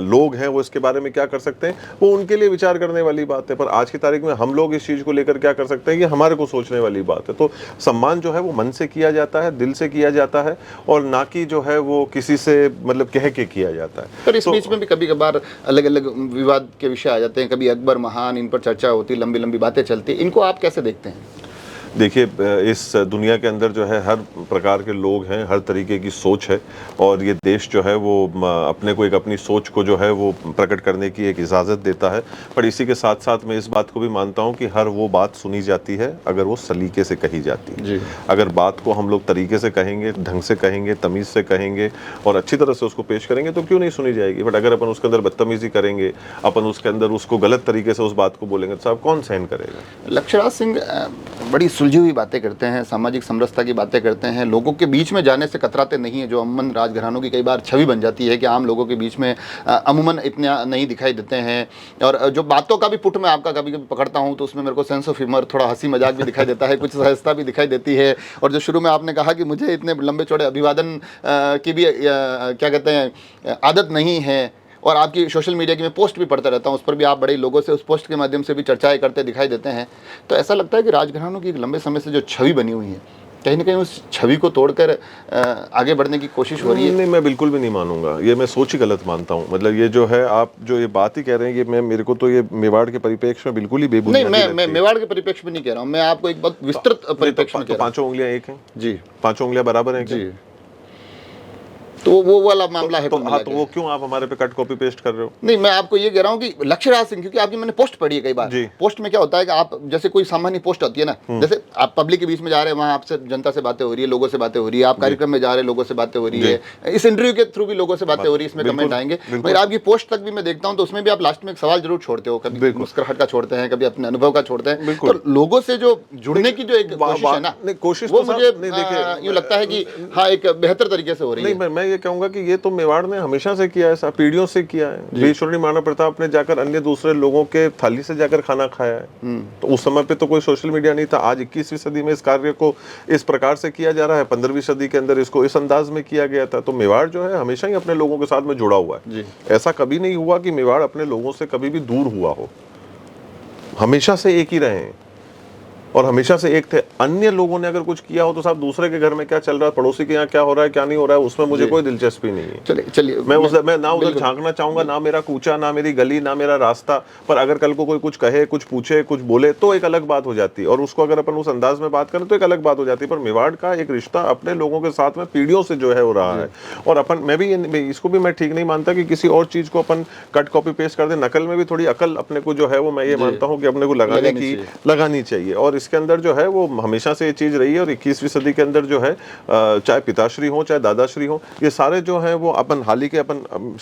लोग हैं वो इसके बारे में क्या कर सकते हैं, वो उनके लिए विचार करने वाली बात है। पर आज की तारीख में हम लोग इस चीज़ को लेकर क्या कर सकते हैं, ये हमारे को सोचने वाली बात है। तो सम्मान जो है वो मन से किया जाता है, दिल से किया जाता है, और ना कि जो है वो किसी से मतलब कह के किया जाता है। पर इस बीच में भी कभी कभार अलग अलग विवाद के विषय आ जाते हैं, कभी अकबर महान, इन पर चर्चा होती, लंबी लंबी बातें चलती, इनको आप कैसे देखते हैं? देखिए, इस दुनिया के अंदर जो है हर प्रकार के लोग हैं, हर तरीके की सोच है, और ये देश जो है वो अपने को एक अपनी सोच को जो है वो प्रकट करने की एक इजाज़त देता है। पर इसी के साथ साथ मैं इस बात को भी मानता हूँ कि हर वो बात सुनी जाती है अगर वो सलीके से कही जाती है जी। अगर बात को हम लोग तरीके से कहेंगे, ढंग से कहेंगे, तमीज़ से कहेंगे और अच्छी तरह से उसको पेश करेंगे तो क्यों नहीं सुनी जाएगी। बट अगर अपन उसके अंदर बदतमीज़ी करेंगे, अपन उसके अंदर उसको गलत तरीके से उस बात को बोलेंगे तो साहब कौन सहन करेगा। लक्ष्यराज सिंह बड़ी सुलझी हुई बातें करते हैं, सामाजिक समरसता की बातें करते हैं, लोगों के बीच में जाने से कतराते नहीं है, जो अमूमन राजघरानों की कई बार छवि बन जाती है कि आम लोगों के बीच में अमूमन इतने नहीं दिखाई देते हैं। और जो बातों का भी पुट मैं आपका कभी कभी पकड़ता हूं तो उसमें मेरे को सेंस ऑफ ह्यूमर, थोड़ा हंसी मजाक भी दिखाई देता है, कुछ सहजता भी दिखाई देती है। और जो शुरू में आपने कहा कि मुझे इतने लंबे चौड़े अभिवादन की भी क्या कहते हैं आदत नहीं है, और आपकी सोशल मीडिया की मैं पोस्ट भी पढ़ता रहता हूँ, उस पर भी आप बड़े लोगों से उस पोस्ट के माध्यम से भी चर्चाएं करते दिखाई देते हैं। तो ऐसा लगता है कि राजघरानों की एक लंबे समय से जो छवि बनी हुई है, कहीं ना कहीं उस छवि को तोड़कर आगे बढ़ने की कोशिश हो रही है। नहीं, मैं बिल्कुल भी नहीं मानूंगा, ये मैं सोच ही गलत मानता हूँ। मतलब ये जो है आप जो ये बात ही कह रहे हैं, ये मेरे को तो ये मेवाड़ के परिप्रेक्ष्य में बिल्कुल ही बेबुनियादी नहीं, मैं मेवाड़ के परिप्रेक्ष्य में नहीं कह रहा हूँ, मैं आपको एक बहुत विस्तृत परिप्रेक्ष्य में कह रहा हूँ। 5 उंगलियां एक हैं जी, 5 उंगलियां बराबर हैं जी। तो वो वाला मामला है। तो वो क्यों आप हमारे पे कट कॉपी पेस्ट कर रहे हो? नहीं, मैं आपको ये कह रहा हूँ कि लक्ष्यराज सिंह, क्योंकि आपकी मैंने पोस्ट पढ़ी है कई बार। पोस्ट में क्या होता है कि आप जैसे कोई सामान्य पोस्ट होती है ना, जैसे आप पब्लिक के बीच में जा रहे हैं, वहाँ आपसे जनता से बातें हो रही है, लोगों से बातें हो रही है, आप कार्यक्रम में जा रहे हैं, लोगों से बातें हो रही है, इस इंटरव्यू के थ्रू भी लोगों से बातें हो रही है, इसमें कमेंट आएंगे। मगर आपकी पोस्ट तक भी मैं देखता हूँ तो उसमें भी आप लास्ट में एक सवाल जरूर छोड़ते हो, कभी मुस्कुराहट का छोड़ते हैं, कभी अपने अनुभव का छोड़ते हैं। तो लोगों से जो जुड़ने की जो एक कोशिश है ना, कोशिश वो मुझे यूँ लगता है कि हाँ एक बेहतर तरीके से हो रही है। मैं ये कहूँगा कि ये तो मेवाड़ ने हमेशा से किया है, ऐसा पीढ़ियों से किया है। वीरशोरी महाराणा प्रताप ने जाकर अन्य दूसरे लोगों के थाली से जाकर खाना खाया है। तो उस समय पे तो कोई सोशल मीडिया नहीं था। आज 21वीं सदी में इस कार्य को इस प्रकार से किया जा रहा है, 15वीं सदी के अंदर इसको इस अंदाज में किया गया था। तो मेवाड़ जो है हमेशा ही अपने लोगों के साथ में जुड़ा हुआ है। ऐसा कभी नहीं हुआ कि मेवाड़ अपने लोगों से कभी भी दूर हुआ हो, हमेशा से एक ही रहे हैं और हमेशा से एक थे। अन्य लोगों ने अगर कुछ किया हो तो साहब दूसरे के घर में क्या चल रहा है, पड़ोसी के यहाँ क्या हो रहा है, क्या नहीं हो रहा है, उसमें मुझे कोई दिलचस्पी नहीं है। चलिए मैं ना उधर झांकना चाहूंगा, ना मेरा कूचा, ना मेरी गली, ना मेरा रास्ता। पर अगर कल को कोई कुछ कहे, कुछ पूछे, कुछ बोले तो एक अलग बात हो जाती है, और उसको अगर अपन उस अंदाज में बात करें तो एक अलग बात हो जाती है। पर मेवाड़ का एक रिश्ता अपने लोगों के साथ में पीढ़ियों से जो है हो रहा है। और अपन मैं भी इसको भी मैं ठीक नहीं मानता कि किसी और चीज को अपन कट कॉपी पेस्ट कर दे। नकल में भी थोड़ी अकल अपने को जो है वो मैं ये मानता हूँ कि अपने को लगानी चाहिए। और इसके अंदर जो है वो हमेशा से ये चीज रही है। और 21वीं सदी के अंदर जो है चाहे पिताश्री हो चाहे दादाश्री हो, ये सारे जो हैं वो अपन हाल ही के अपन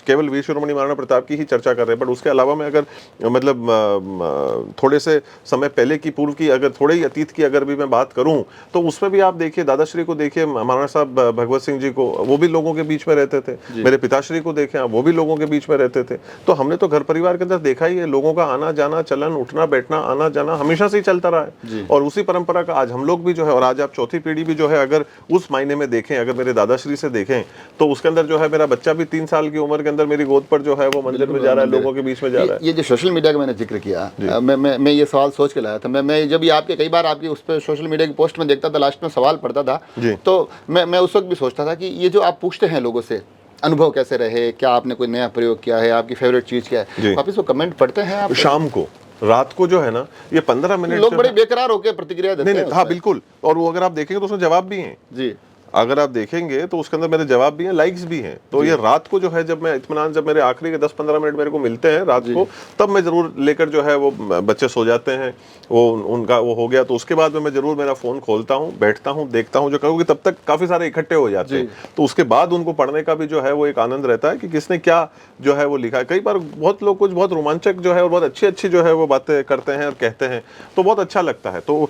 केवल वीर शिरोमणि महाराणा प्रताप की ही चर्चा कर रहे हैं। बट उसके अलावा मैं अगर मतलब थोड़े से समय पहले की, पूर्व की, अगर थोड़े ही अतीत की अगर भी मैं बात करूं तो उसमें भी आप देखिए, दादाश्री को देखिए, महाराणा साहब भगवत सिंह जी को, वो भी लोगों के बीच में रहते थे। मेरे पिताश्री को देखें, वो भी लोगों के बीच में रहते थे। तो हमने तो घर परिवार के अंदर देखा ही है, लोगों का आना जाना, चलन, उठना बैठना, आना जाना हमेशा से ही चलता रहा है। और उसी परंपरा का आज हम लोग भी जो है, और आज आप चौथी पीढ़ी भी जो है अगर उस मायने में देखें, अगर मेरे दादाश्री से देखें तो उसके अंदर जो है मेरा बच्चा भी 3 साल की उम्र के अंदर मेरी गोद पर जो है वो मंदिर में जा रहा है, लोगों के बीच में जा रहा है। ये जो सोशल मीडिया का मैंने जिक्र किया, मैं ये सवाल सोच के लाया था। मैं जब ये आपके कई बार आपकी उस पर सोशल मीडिया की पोस्ट में देखता था, लास्ट में सवाल पढ़ता था, तो मैं उस वक्त भी सोचता था कि ये जो आप पूछते हैं लोगों से अनुभव कैसे रहे, क्या आपने कोई नया प्रयोग किया है, आपकी फेवरेट चीज क्या है, वापिस वो कमेंट पढ़ते हैं आप शाम को, रात को जो है ना, ये 15 मिनट लोग बड़े बेकरार होकर प्रतिक्रिया देते हैं। हाँ बिल्कुल, और वो अगर आप देखेंगे तो उसमें जवाब भी हैं जी, अगर आप देखेंगे तो उसके अंदर मेरे जवाब भी हैं, लाइक्स भी हैं। तो ये रात को जो है जब मैं इत्मीनान, जब मेरे आखिरी के 10-15 मिनट मेरे को मिलते हैं रात को, तब मैं जरूर लेकर जो है वो बच्चे सो जाते हैं, वो उनका वो हो गया तो उसके बाद में मैं जरूर मेरा फोन खोलता हूँ, बैठता हूँ, देखता हूँ, जो क्योंकि तब तक काफी सारे इकट्ठे हो जाते हैं, तो उसके बाद उनको पढ़ने का भी जो है वो एक आनंद रहता है कि किसने क्या जो है वो लिखा है। कई बार बहुत लोग कुछ बहुत रोमांचक जो है और बहुत अच्छी अच्छी जो है वो बातें करते हैं और कहते हैं, तो बहुत अच्छा लगता है। तो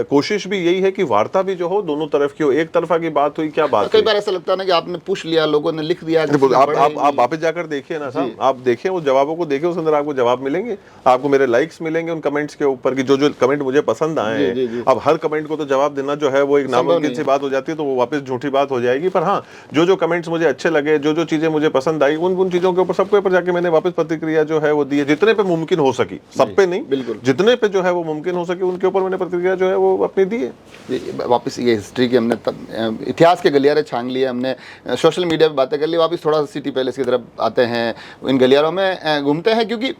कोशिश भी यही है कि वार्ता भी जो हो दोनों तरफ की हो, एक तरफा की बात हुई क्या बात। कई बार ऐसा लगता है ना कि आपने पूछ लिया, लोगों ने लिख दिया, आप वापस जाकर देखिए ना साहब, आप देखिए उस जवाबों को, देखिए उसके अंदर आपको जवाब मिलेंगे, आपको मेरे लाइक्स मिलेंगे उन कमेंट्स के ऊपर कि जो जो कमेंट मुझे पसंद आए हैं। अब हर कमेंट को तो जवाब देना जो है वो एक नामुमकिन सी बात हो जाती है, तो वो वापस झूठी बात हो जाएगी। पर हाँ, जो जो कमेंट्स मुझे अच्छे लगे, जो जो चीजें मुझे पसंद आई, उन चीजों के ऊपर सबके ऊपर जाके मैंने वापस प्रतिक्रिया जो है वो दी है, जितने पे मुमकिन हो सकी, सब पे नहीं, बिल्कुल जितने पे जो है वो मुमकिन हो सके उनके ऊपर मैंने प्रतिक्रिया जो है वो अपनी दी है। वापस ये हिस्ट्री के हमने इतिहास के गलियारे छान लिए, हमने सोशल मीडिया पे बातें कर ली, वापस थोड़ा सिटी पैलेस की तरफ आते हैं, इन गलियारों में घूमते हैं, क्योंकि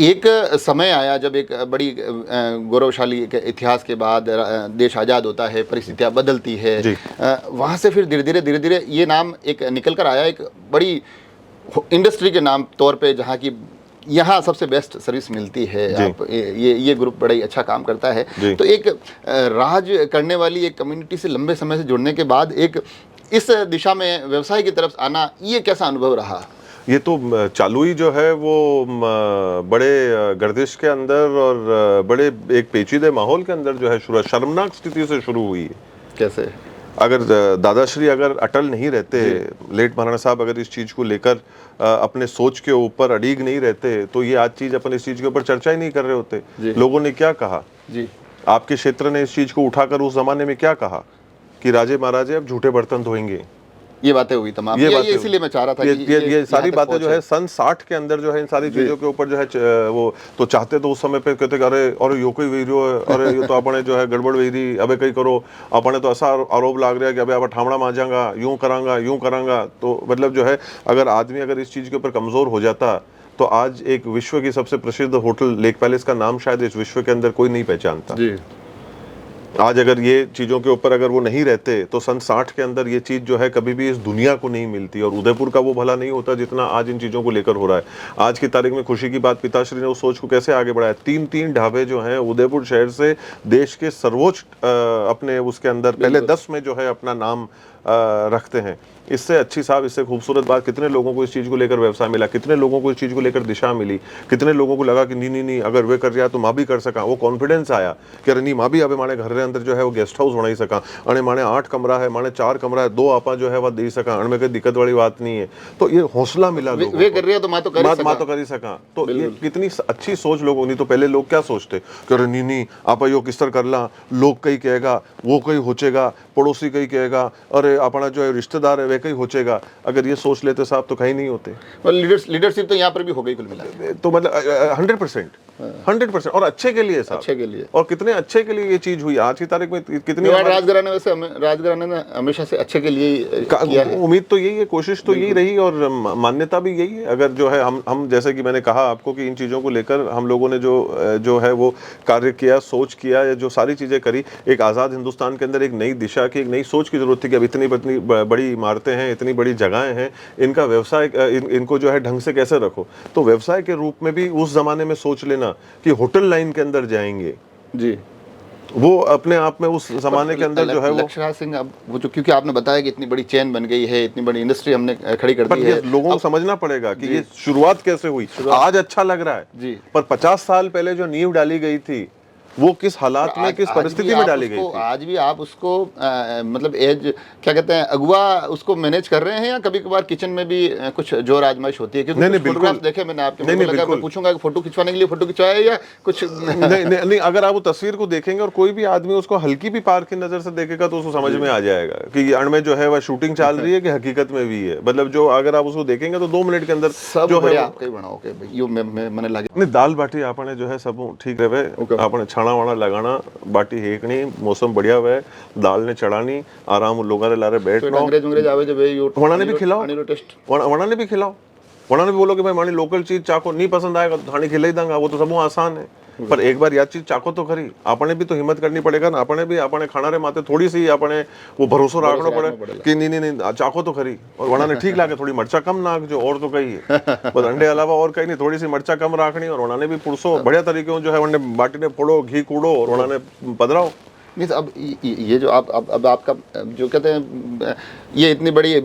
एक समय आया जब एक बड़ी गौरवशाली इतिहास के बाद देश आज़ाद होता है, परिस्थितियाँ बदलती है, वहाँ से फिर धीरे धीरे ये नाम एक निकल कर आया एक बड़ी इंडस्ट्री के नाम तौर पे, जहाँ की यहाँ सबसे बेस्ट सर्विस मिलती है। आप ये ग्रुप बड़ा ही अच्छा काम करता है। तो एक राज करने वाली एक कम्युनिटी से लंबे समय से जुड़ने के बाद एक इस दिशा में व्यवसाय की तरफ आना, ये कैसा अनुभव रहा? ये तो चालू ही जो है वो बड़े गर्दिश के अंदर और बड़े एक पेचीदे माहौल के अंदर जो है शर्मनाक स्थिति से शुरू हुई है। कैसे? अगर दादाश्री अगर अटल नहीं रहते, लेट महाराणा साहब अगर इस चीज़ को लेकर अपने सोच के ऊपर अड़ीग नहीं रहते, तो ये आज चीज़ अपन इस चीज़ के ऊपर चर्चा ही नहीं कर रहे होते। लोगों ने क्या कहा जी, आपके क्षेत्र ने इस चीज़ को उठाकर उस जमाने में क्या कहा कि राजे महाराजे अब झूठे बर्तन धोएंगे, ये बातें हुई तमाम। ये इसीलिए मैं चाह रहा था कि ये सारी बातें जो है सन 60 के अंदर जो है इन सारी चीजों के ऊपर जो है वो तो चाहते तो उस समय पे कहते अरे यो कोई वीरो, अरे ये तो अपने जो है गड़बड़ वेरी, अबे कई करो, अपने तो ऐसा आरोप लाग रहा है कि अबे अब ठामड़ा मांजांगा, यूं करांगा। तो मतलब जो है अगर आदमी अगर इस चीज के ऊपर कमजोर हो जाता, तो आज एक विश्व की सबसे प्रसिद्ध होटल लेक पैलेस का नाम शायद इस विश्व के अंदर कोई नहीं पहचानता। आज अगर ये चीज़ों के ऊपर अगर वो नहीं रहते, तो सन 60 के अंदर ये चीज़ जो है कभी भी इस दुनिया को नहीं मिलती, और उदयपुर का वो भला नहीं होता जितना आज इन चीज़ों को लेकर हो रहा है। आज की तारीख में खुशी की बात, पिताश्री ने उस सोच को कैसे आगे बढ़ाया। 3 ढाबे जो हैं उदयपुर शहर से देश के सर्वोच्च अपने उसके अंदर पहले 10 में जो है अपना नाम रखते हैं। इससे अच्छी साहब, इससे खूबसूरत बात, कितने लोगों को इस चीज़ को लेकर व्यवसाय मिला, कितने लोगों को इस चीज़ को लेकर दिशा मिली, कितने लोगों को लगा कि नहीं अगर वे कर रहा तो माँ भी कर सका, वो कॉन्फिडेंस आया कि अरे नहीं माँ भी अब माने घर के अंदर जो है वो गेस्ट हाउस बनाई सका, अरे माने 8 कमरा है, माने 4 कमरा है, 2 आपा जो है वह दे सका, अण में कोई दिक्कत वाली बात नहीं है। तो ये हौसला मिला लोगों वे कर रहे तो माँ तो कर ही सका। तो ये कितनी अच्छी सोच लोगों। नहीं तो पहले लोग क्या सोचते कि अरे नहीं आपा यो किस तरह कर ला, लोग कहीं कहेगा, वो कहीं होचेगा, पड़ोसी कहीं कहेगा, अरे अपना जो है रिश्तेदार है वे कहीं होचेगा। अगर ये सोच लेते साहब तो कहीं नहीं होते। लीडरशिप तो यहाँ पर भी हो गई कुल मिला, तो मतलब 100% और अच्छे के लिए साहब, अच्छे के लिए, और कितने अच्छे के लिए ये चीज हुई। आज की तारीख में कितनी राजघराने ने हमेशा से अच्छे के लिए किया है। उम्मीद तो यही है, कोशिश तो यही रही और मान्यता भी यही है। अगर जो है हम जैसे कि मैंने कहा आपको कि इन चीज़ों को लेकर हम लोगों ने जो है वो कार्य किया, सोच किया, जो सारी चीज़ें करी, एक आज़ाद हिंदुस्तान के अंदर एक नई दिशा की, एक नई सोच की जरूरत थी कि अब इतनी बड़ी इमारतें हैं, इतनी बड़ी जगहें हैं, इनका व्यवसाय इनको जो है ढंग से कैसे रखो। तो व्यवसाय के रूप में भी उस जमाने में सोच लेना कि होटल लाइन के अंदर जाएंगे जी, वो अपने आप में उस जमाने के अंदर जो है वो लक्ष्यराज सिंह, अब वो जो क्योंकि आपने बताया कि इतनी बड़ी चेन बन गई है, इतनी बड़ी इंडस्ट्री हमने खड़ी कर दी है, लोगों को समझना पड़ेगा कि ये शुरुआत कैसे हुई। आज अच्छा लग रहा है जी, पर 50 साल पहले जो नींव डाली गई थी वो किस हालात में, किस परिस्थिति में डाली गई थी। आज भी आप उसको मतलब एज क्या कहते हैं, अगुआ उसको मैनेज कर रहे हैं, या कभी कभार किचन में भी कुछ जोर आजमाइश होती है? क्योंकि फोटोग्राफ देखे मैंने आपके, मुझे लगा मैं पूछूंगा कि फोटो खिंचवाने के लिए फोटो खिंचवाया या कुछ नहीं, अगर आप वो तस्वीर को देखेंगे और कोई भी आदमी उसको हल्की भी पार की नजर से देखेगा तो उसको समझ में आ जाएगा कि ये अण में जो है वह शूटिंग चल रही है कि हकीकत में भी है। मतलब जो अगर आप उसको देखेंगे तो 2 मिनट के अंदर जो है आपके बनाओगे यो मैंने लगे नहीं, दाल बाटी आपने जो है सब ठीक रहे, आपने छाना वाना लगाना, बाटी हेकनी, मौसम बढ़िया हुआ है, दाल ने चढ़ानी, आराम लोगों ने लारे बैठना, अंग्रेज आवे जब वना ने भी खिलाओ, वना ने भी खिलाओ, वना ने भी बोलो कि भाई मानी लोकल चीज चाको नहीं पसंद आएगा तो थानी खिलाई दूंगा, वो तो सब आसान है। पर एक बार याद चीज चाको तो खरी, आपने भी तो हिम्मत करनी पड़ेगा ना, आपने भी अपने खाना रे माते थोड़ी सी आपने वो भरोसा रखना पड़े कि नहीं चाको तो खरी, और वना ने ठीक लागे थोड़ी मर्चा कम नाक जो, और तो कही है बस अंडे अलावा और कहीं नहीं, थोड़ी सी मर्चा कम रखनी, और वना ने भी पुरसो बढ़िया तरीके जो है वने बाटी ने फोड़ो, घी कूड़ो और वना ने पधराओ। नहीं अब ये जो अब आपका जो कहते हैं ये इतनी बड़ी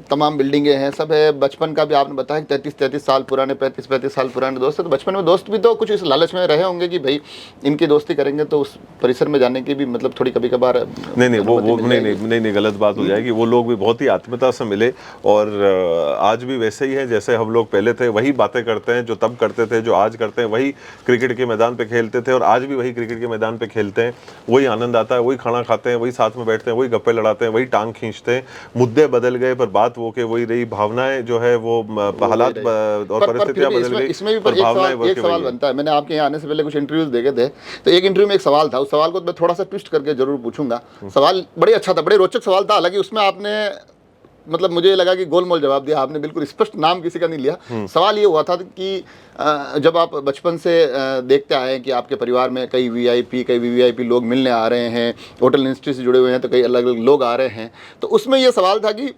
तमाम बिल्डिंगें हैं सब है, बचपन का भी आपने बताया कि 33 साल पुराने, 35 साल पुराने दोस्त है, तो बचपन में दोस्त भी तो कुछ इस लालच में रहे होंगे कि भाई इनकी दोस्ती करेंगे तो उस परिसर में जाने की भी मतलब थोड़ी कभी कभार नहीं वो नहीं गलत बात हो जाएगी। वो लोग भी बहुत ही आत्मीयता से मिले, और आज भी वैसे ही है जैसे हम लोग पहले थे, वही बातें करते हैं जो तब करते थे, जो आज करते हैं, वही क्रिकेट के मैदान पे खेलते थे और आज भी वही क्रिकेट के मैदान पे खेलते हैं, वही आनंद आता है, वही खाना खाते हैं, वही साथ में बैठते हैं, वही गप्पे लड़ाते हैं, वही टांग खींचते हैं। मुद्दे बदल गए पर बात वो के वही रही, भावनाएं जो है वो हालात और परिस्थितियां बदल गई। इसमें भी एक सवाल बनता है, मैंने आपके यहाँ आने से पहले कुछ इंटरव्यूज देखे थे, तो एक इंटरव्यू में एक सवाल था, उस सवाल को मैं थोड़ा सा ट्विस्ट करके जरूर पूछूंगा। सवाल बड़े अच्छा था, बड़े रोचक सवाल था, हालांकि उसमें आपने मतलब मुझे लगा कि गोलमोल जवाब दिया आपने, बिल्कुल स्पष्ट नाम किसी का नहीं लिया। सवाल ये हुआ था कि जब आप बचपन से देखते आए हैं कि आपके परिवार में कई वीवीआईपी लोग मिलने आ रहे हैं, होटल इंडस्ट्री से जुड़े हुए हैं, तो कई अलग अलग लोग आ रहे हैं, तो उसमें ये सवाल था कि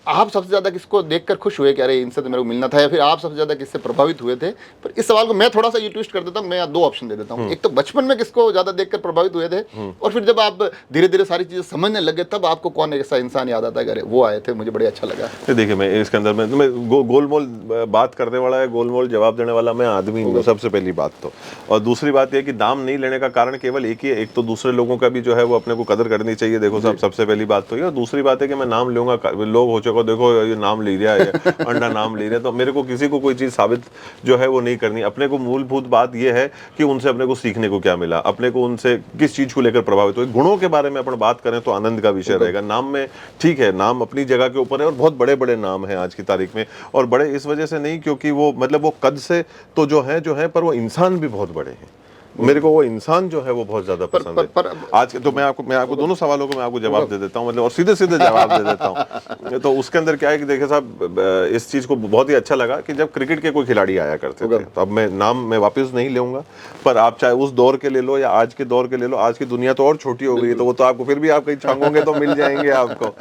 आप सबसे ज़्यादा किसको देखकर खुश हुए कि अरे इनसे तो मेरे को मिलना था, या फिर आप सबसे ज़्यादा किससे प्रभावित हुए थे? पर इस सवाल को मैं थोड़ा सा ये ट्विस्ट कर देता हूँ, मैं 2 ऑप्शन दे देता हूँ। एक तो बचपन में किसको ज़्यादा देखकर प्रभावित हुए थे, और फिर जब आप धीरे धीरे सारी चीज़ें समझने लगे तब आपको कौन ऐसा इंसान याद आता है अरे वो आए थे, मुझे बड़े अच्छा लगा। देखिए मैं इसके अंदर में गोलमोल बात करने वाला है, गोलमोल जवाब देने वाला मैं आदमी हूँ, सबसे पहली बात तो। और दूसरी बात यह कि दाम नहीं लेने का कारण केवल एक ही है, एक तो दूसरे लोगों का भी जो है वो अपने को कदर करनी चाहिए, देखो साहब सबसे पहली बात तो ये, और दूसरी बात है कि मैं नाम लूंगा, लोग हो चुका देखो ये नाम ले लिया है, अंडा नाम ले रहा है, तो मेरे को किसी को कोई चीज साबित जो है वो नहीं करनी। अपने को मूलभूत बात ये है कि उनसे अपने को सीखने को क्या मिला, अपने को उनसे किस चीज को लेकर प्रभावित हुए। गुणों के बारे में अपन बात करें तो आनंद का विषय रहेगा। नाम में ठीक है, नाम अपनी जगह के ऊपर है और बहुत बड़े बड़े नाम हैं आज की तारीख में, और बड़े इस वजह से नहीं क्योंकि वो मतलब वो कद से तो जो है पर वो इंसान भी बहुत बड़े हैं। मेरे को वो इंसान जो है वो बहुत ज्यादा पसंद है। आज तो मैं आपको दोनों सवालों को मैं आपको जवाब दे देता हूँ, मतलब और सीधे सीधे जवाब दे देता हूँ। तो उसके अंदर क्या है कि देखिए साहब, इस चीज को बहुत ही अच्छा लगा कि जब क्रिकेट के कोई खिलाड़ी आया करते थे, तो अब मैं नाम मैं वापस नहीं लूंगा, पर आप चाहे उस दौर के ले लो या आज के दौर के ले लो, आज की दुनिया तो और छोटी हो गई है, तो वो तो आपको फिर भी आप कहीं छांगोगे तो मिल जाएंगे आपको।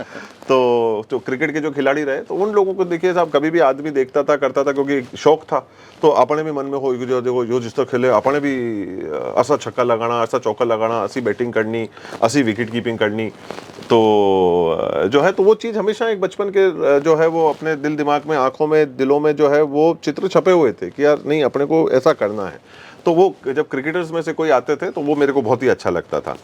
तो क्रिकेट के जो खिलाड़ी रहे, तो उन लोगों को देखिए साहब, कभी भी आदमी देखता था करता था क्योंकि शौक था, तो अपने भी मन में हो जो देखो जो जिस तरह खेले, अपने भी ऐसा छक्का लगाना, ऐसा चौका लगाना, ऐसी बैटिंग करनी, ऐसी विकेट कीपिंग करनी, तो जो है तो वो चीज़ हमेशा एक बचपन के जो है वो अपने दिल दिमाग में, आंखों में, दिलों में जो है वो चित्र छपे हुए थे कि यार नहीं अपने को ऐसा करना है। तो वो जब क्रिकेटर्स में से कोई आते थे तो वो मेरे को बहुत ही अच्छा लगता था।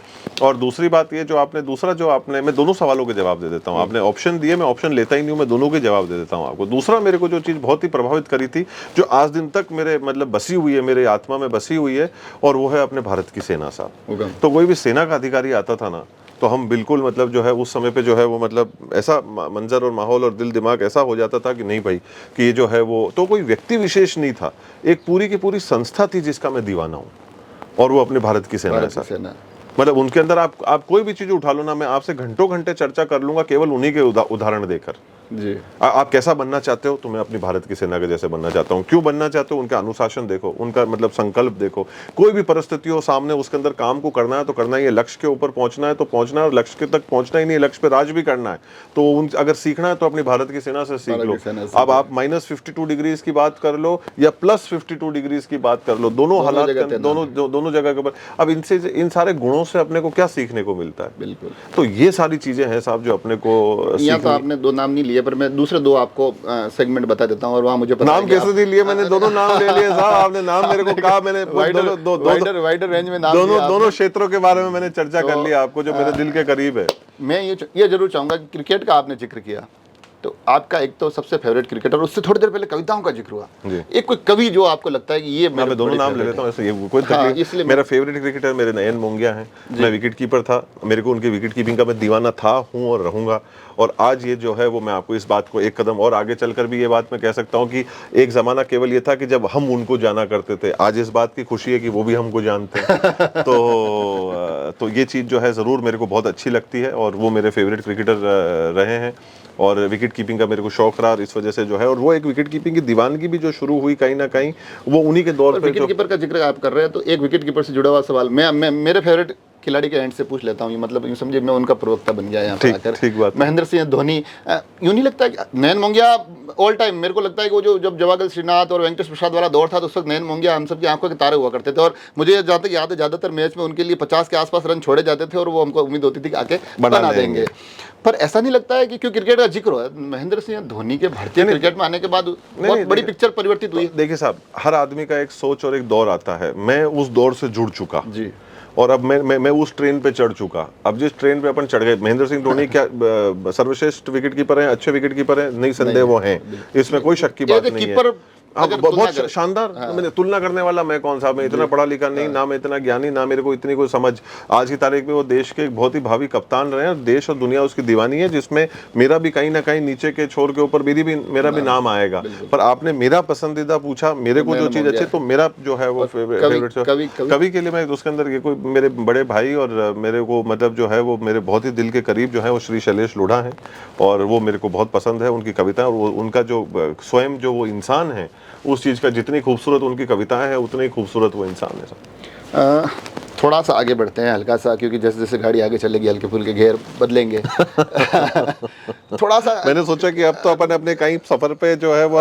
और दूसरी बात ये मैं दोनों सवालों के जवाब दे देता हूँ, आपने ऑप्शन दिए, मैं ऑप्शन लेता ही नहीं हूँ, मैं दोनों के जवाब दे देता हूँ आपको। दूसरा मेरे को जो चीज़ बहुत ही प्रभावित करी थी, जो आज दिन तक मेरे मतलब बसी हुई है, मेरे आत्मा में बसी हुई है, और वो है अपने भारत की सेना साहब। तो कोई भी सेना का अधिकारी आता था ना, तो हम बिल्कुल मतलब जो है उस समय पे जो है वो मतलब ऐसा मंजर और माहौल और दिल दिमाग ऐसा हो जाता था कि नहीं भाई कि ये जो है वो तो कोई व्यक्ति विशेष नहीं था, एक पूरी की पूरी संस्था थी जिसका मैं दीवाना हूँ, और वो अपने भारत की सेना है। मतलब उनके अंदर आप कोई भी चीज उठा लो ना, मैं आपसे घंटों घंटे चर्चा कर लूंगा केवल उन्हीं के उदाहरण देकर। जी आप कैसा बनना चाहते हो, तो मैं अपनी भारत की सेना के जैसे बनना चाहता हूँ। क्यों बनना चाहते हो, उनका अनुशासन देखो, उनका मतलब संकल्प देखो, कोई भी परिस्थिति हो सामने उसके अंदर काम को करना है तो करना ही है, लक्ष्य के ऊपर पहुंचना है तो पहुंचना है, और लक्ष्य के तक पहुंचना ही नहीं, लक्ष्य पे राज भी करना है। तो अगर सीखना है तो अपनी भारत की सेना से सीख लो। अब आप -52 डिग्रीज की बात कर लो या +52 डिग्रीज की बात कर लो, दोनों हालात दोनों जगह के ऊपर, अब इन सारे गुणों से अपने को क्या सीखने को मिलता है। बिल्कुल, तो ये सारी चीजें हैं साहब जो अपने को। यहाँ तो आपने 2 नाम नहीं लिए, पर मैं दूसरे दो आपको सेगमेंट बता देता हूँ और वहाँ मुझे पता नाम कैसे नहीं लिए मैंने? दोनों नाम ले लिए साहब, आपने नाम मेरे को कहा, मैंने वाइडर रेंज में नाम दिया दोनों क्षेत्रों के बारे में मैंने चर्चा कर ली आपको, जो मेरे दिल के करीब है। मैं ये जरूर चाहूंगा कि क्रिकेट का आपने जिक्र किया, तो आपका एक तो सबसे फेवरेट क्रिकेटर, उससे थोड़ी देर पहले कविताओं का जिक्र हुआ, एक कोई कवि जो आपको लगता है कि ये मैं दोनों नाम ले लेता हूँ, ऐसे ये कोई हाँ, इसलिए मेरा फेवरेट क्रिकेटर मेरे नयन मोंगिया हैं। मैं विकेट कीपर था, मेरे को उनके विकेट कीपिंग का मैं दीवाना था, हूँ और रहूंगा। और आज ये जो है वो मैं आपको इस बात को एक कदम और आगे चलकर भी ये बात मैं कह सकता हूँ कि एक ज़माना केवल ये था कि जब हम उनको जाना करते थे, आज इस बात की खुशी है कि वो भी हमको जानते हैं। तो ये चीज़ जो है ज़रूर मेरे को बहुत अच्छी लगती है और वो मेरे फेवरेट क्रिकेटर रहे हैं। और विकेट कीपिंग का मेरे को शौक रहा, और इस वजह से जो है, और वो एक विकेट कीपिंग की दीवानगी भी जो शुरू हुई कहीं ना कहीं वो उन्हीं के दौर पे। विकेट कीपर का जिक्र आप कर रहे हैं तो एक विकेट कीपर से जुड़ा हुआ सवाल मैं मेरे फेवरेट खिलाड़ी के एंड से पूछ लेता हूँ, मतलब यूँ समझिए मैं उनका प्रवक्ता बन गया यहाँ पर आकर। ठीक बात। महेंद्र सिंह धोनी, यूँ नहीं लगता कि नयन मोंगिया ऑल टाइम, मेरे को लगता है कि वो जो जब जवागल श्रीनाथ और वेंकटेश प्रसाद वाला दौर था तो उस वक्त नयन मोंगिया हम सबकी आंखों के तारे हुआ करते थे, और मुझे जहाँ तक याद है ज़्यादातर मैच में उनके लिए 50 के आसपास रन छोड़े जाते थे और वो हमको उम्मीद होती थी कि आके बना देंगे। पर ऐसा नहीं लगता है कि क्यों क्रिकेट का जिक्र हुआ, महेंद्र सिंह धोनी के भारतीय क्रिकेट में आने के बाद बहुत बड़ी पिक्चर परिवर्तित हुई? देखिए साहब, हर आदमी का एक सोच और एक दौर आता है। मैं उस दौर से जुड़ चुका जी, और अब मैं उस ट्रेन पे चढ़ चुका। अब जिस ट्रेन पे अपन चढ़ गए, महेंद्र सिंह धोनी क्या सर्वश्रेष्ठ विकेट कीपर हैं, अच्छे विकेट कीपर हैं, नहीं संदेह वो हैं, इसमें कोई शक की बात नहीं है। बहुत शानदार। मैंने तुलना करने वाला मैं कौन सा, मैं इतना पढ़ा लिखा नहीं, ना मैं इतना ज्ञानी, ना मेरे को इतनी कोई समझ। आज की तारीख में वो देश के एक बहुत ही भावी कप्तान रहे हैं, देश और दुनिया उसकी दीवानी है, जिसमें मेरा भी कहीं ना कहीं नीचे के छोर के ऊपर मेरा भी नाम आएगा। पर आपने मेरा पसंदीदा पूछा, मेरे को जो चीज अच्छी, तो मेरा जो है वो फेवरेट कवि के लिए मैं उसके अंदर ये कोई मेरे बड़े भाई और मेरे को मतलब जो है वो मेरे बहुत ही दिल के करीब जो है वो श्री शैलेश लोढ़ा है, और वो मेरे को बहुत पसंद है उनकी कविता, और उनका जो स्वयं जो वो इंसान है, उस चीज़ का जितनी खूबसूरत उनकी कविताएं हैं उतनी खूबसूरत वो इंसान है सर। थोड़ा सा आगे बढ़ते हैं हल्का सा, क्योंकि जैसे जैसे गाड़ी आगे चलेगी हल्के फुल्के घेर बदलेंगे। थोड़ा सा मैंने सोचा कि अब तो अपन अपने कहीं सफर पे जो है वो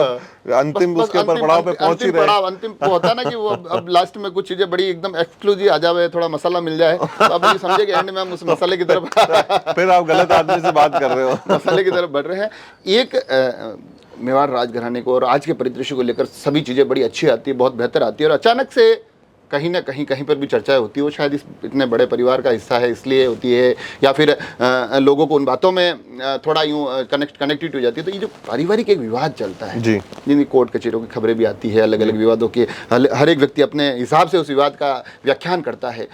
अंतिम उसके ऊपर पड़ाव पे पहुंच ही रहे हैं। अंतिम होता है ना कि वो अब लास्ट में कुछ चीजें बड़ी एकदम एक्सक्लूसिव आ जाए, थोड़ा मसाला मिल जाए, तो अब ये समझे कि एंड में हम उस मसाले की तरफ फिर आप गलत आदमी से बात कर रहे हो। मसाले की तरफ बढ़ रहे हैं। एक मेवाड़ राजघराने को और आज के परिदृश्य को लेकर सभी चीज़ें बड़ी अच्छी आती है, बहुत बेहतर आती है, और अचानक से कहीं ना कहीं पर भी चर्चाएं होती है, वो शायद इस इतने बड़े परिवार का हिस्सा है इसलिए होती है, या फिर लोगों को उन बातों में थोड़ा यूँ कनेक्टिविटी हो जाती है। तो ये जो पारिवारिक एक विवाद चलता है जी, जिनकी कोर्ट कचहरियों की खबरें भी आती है, अलग अलग विवादों के, हर एक व्यक्ति अपने हिसाब से उस विवाद का व्याख्यान करता है।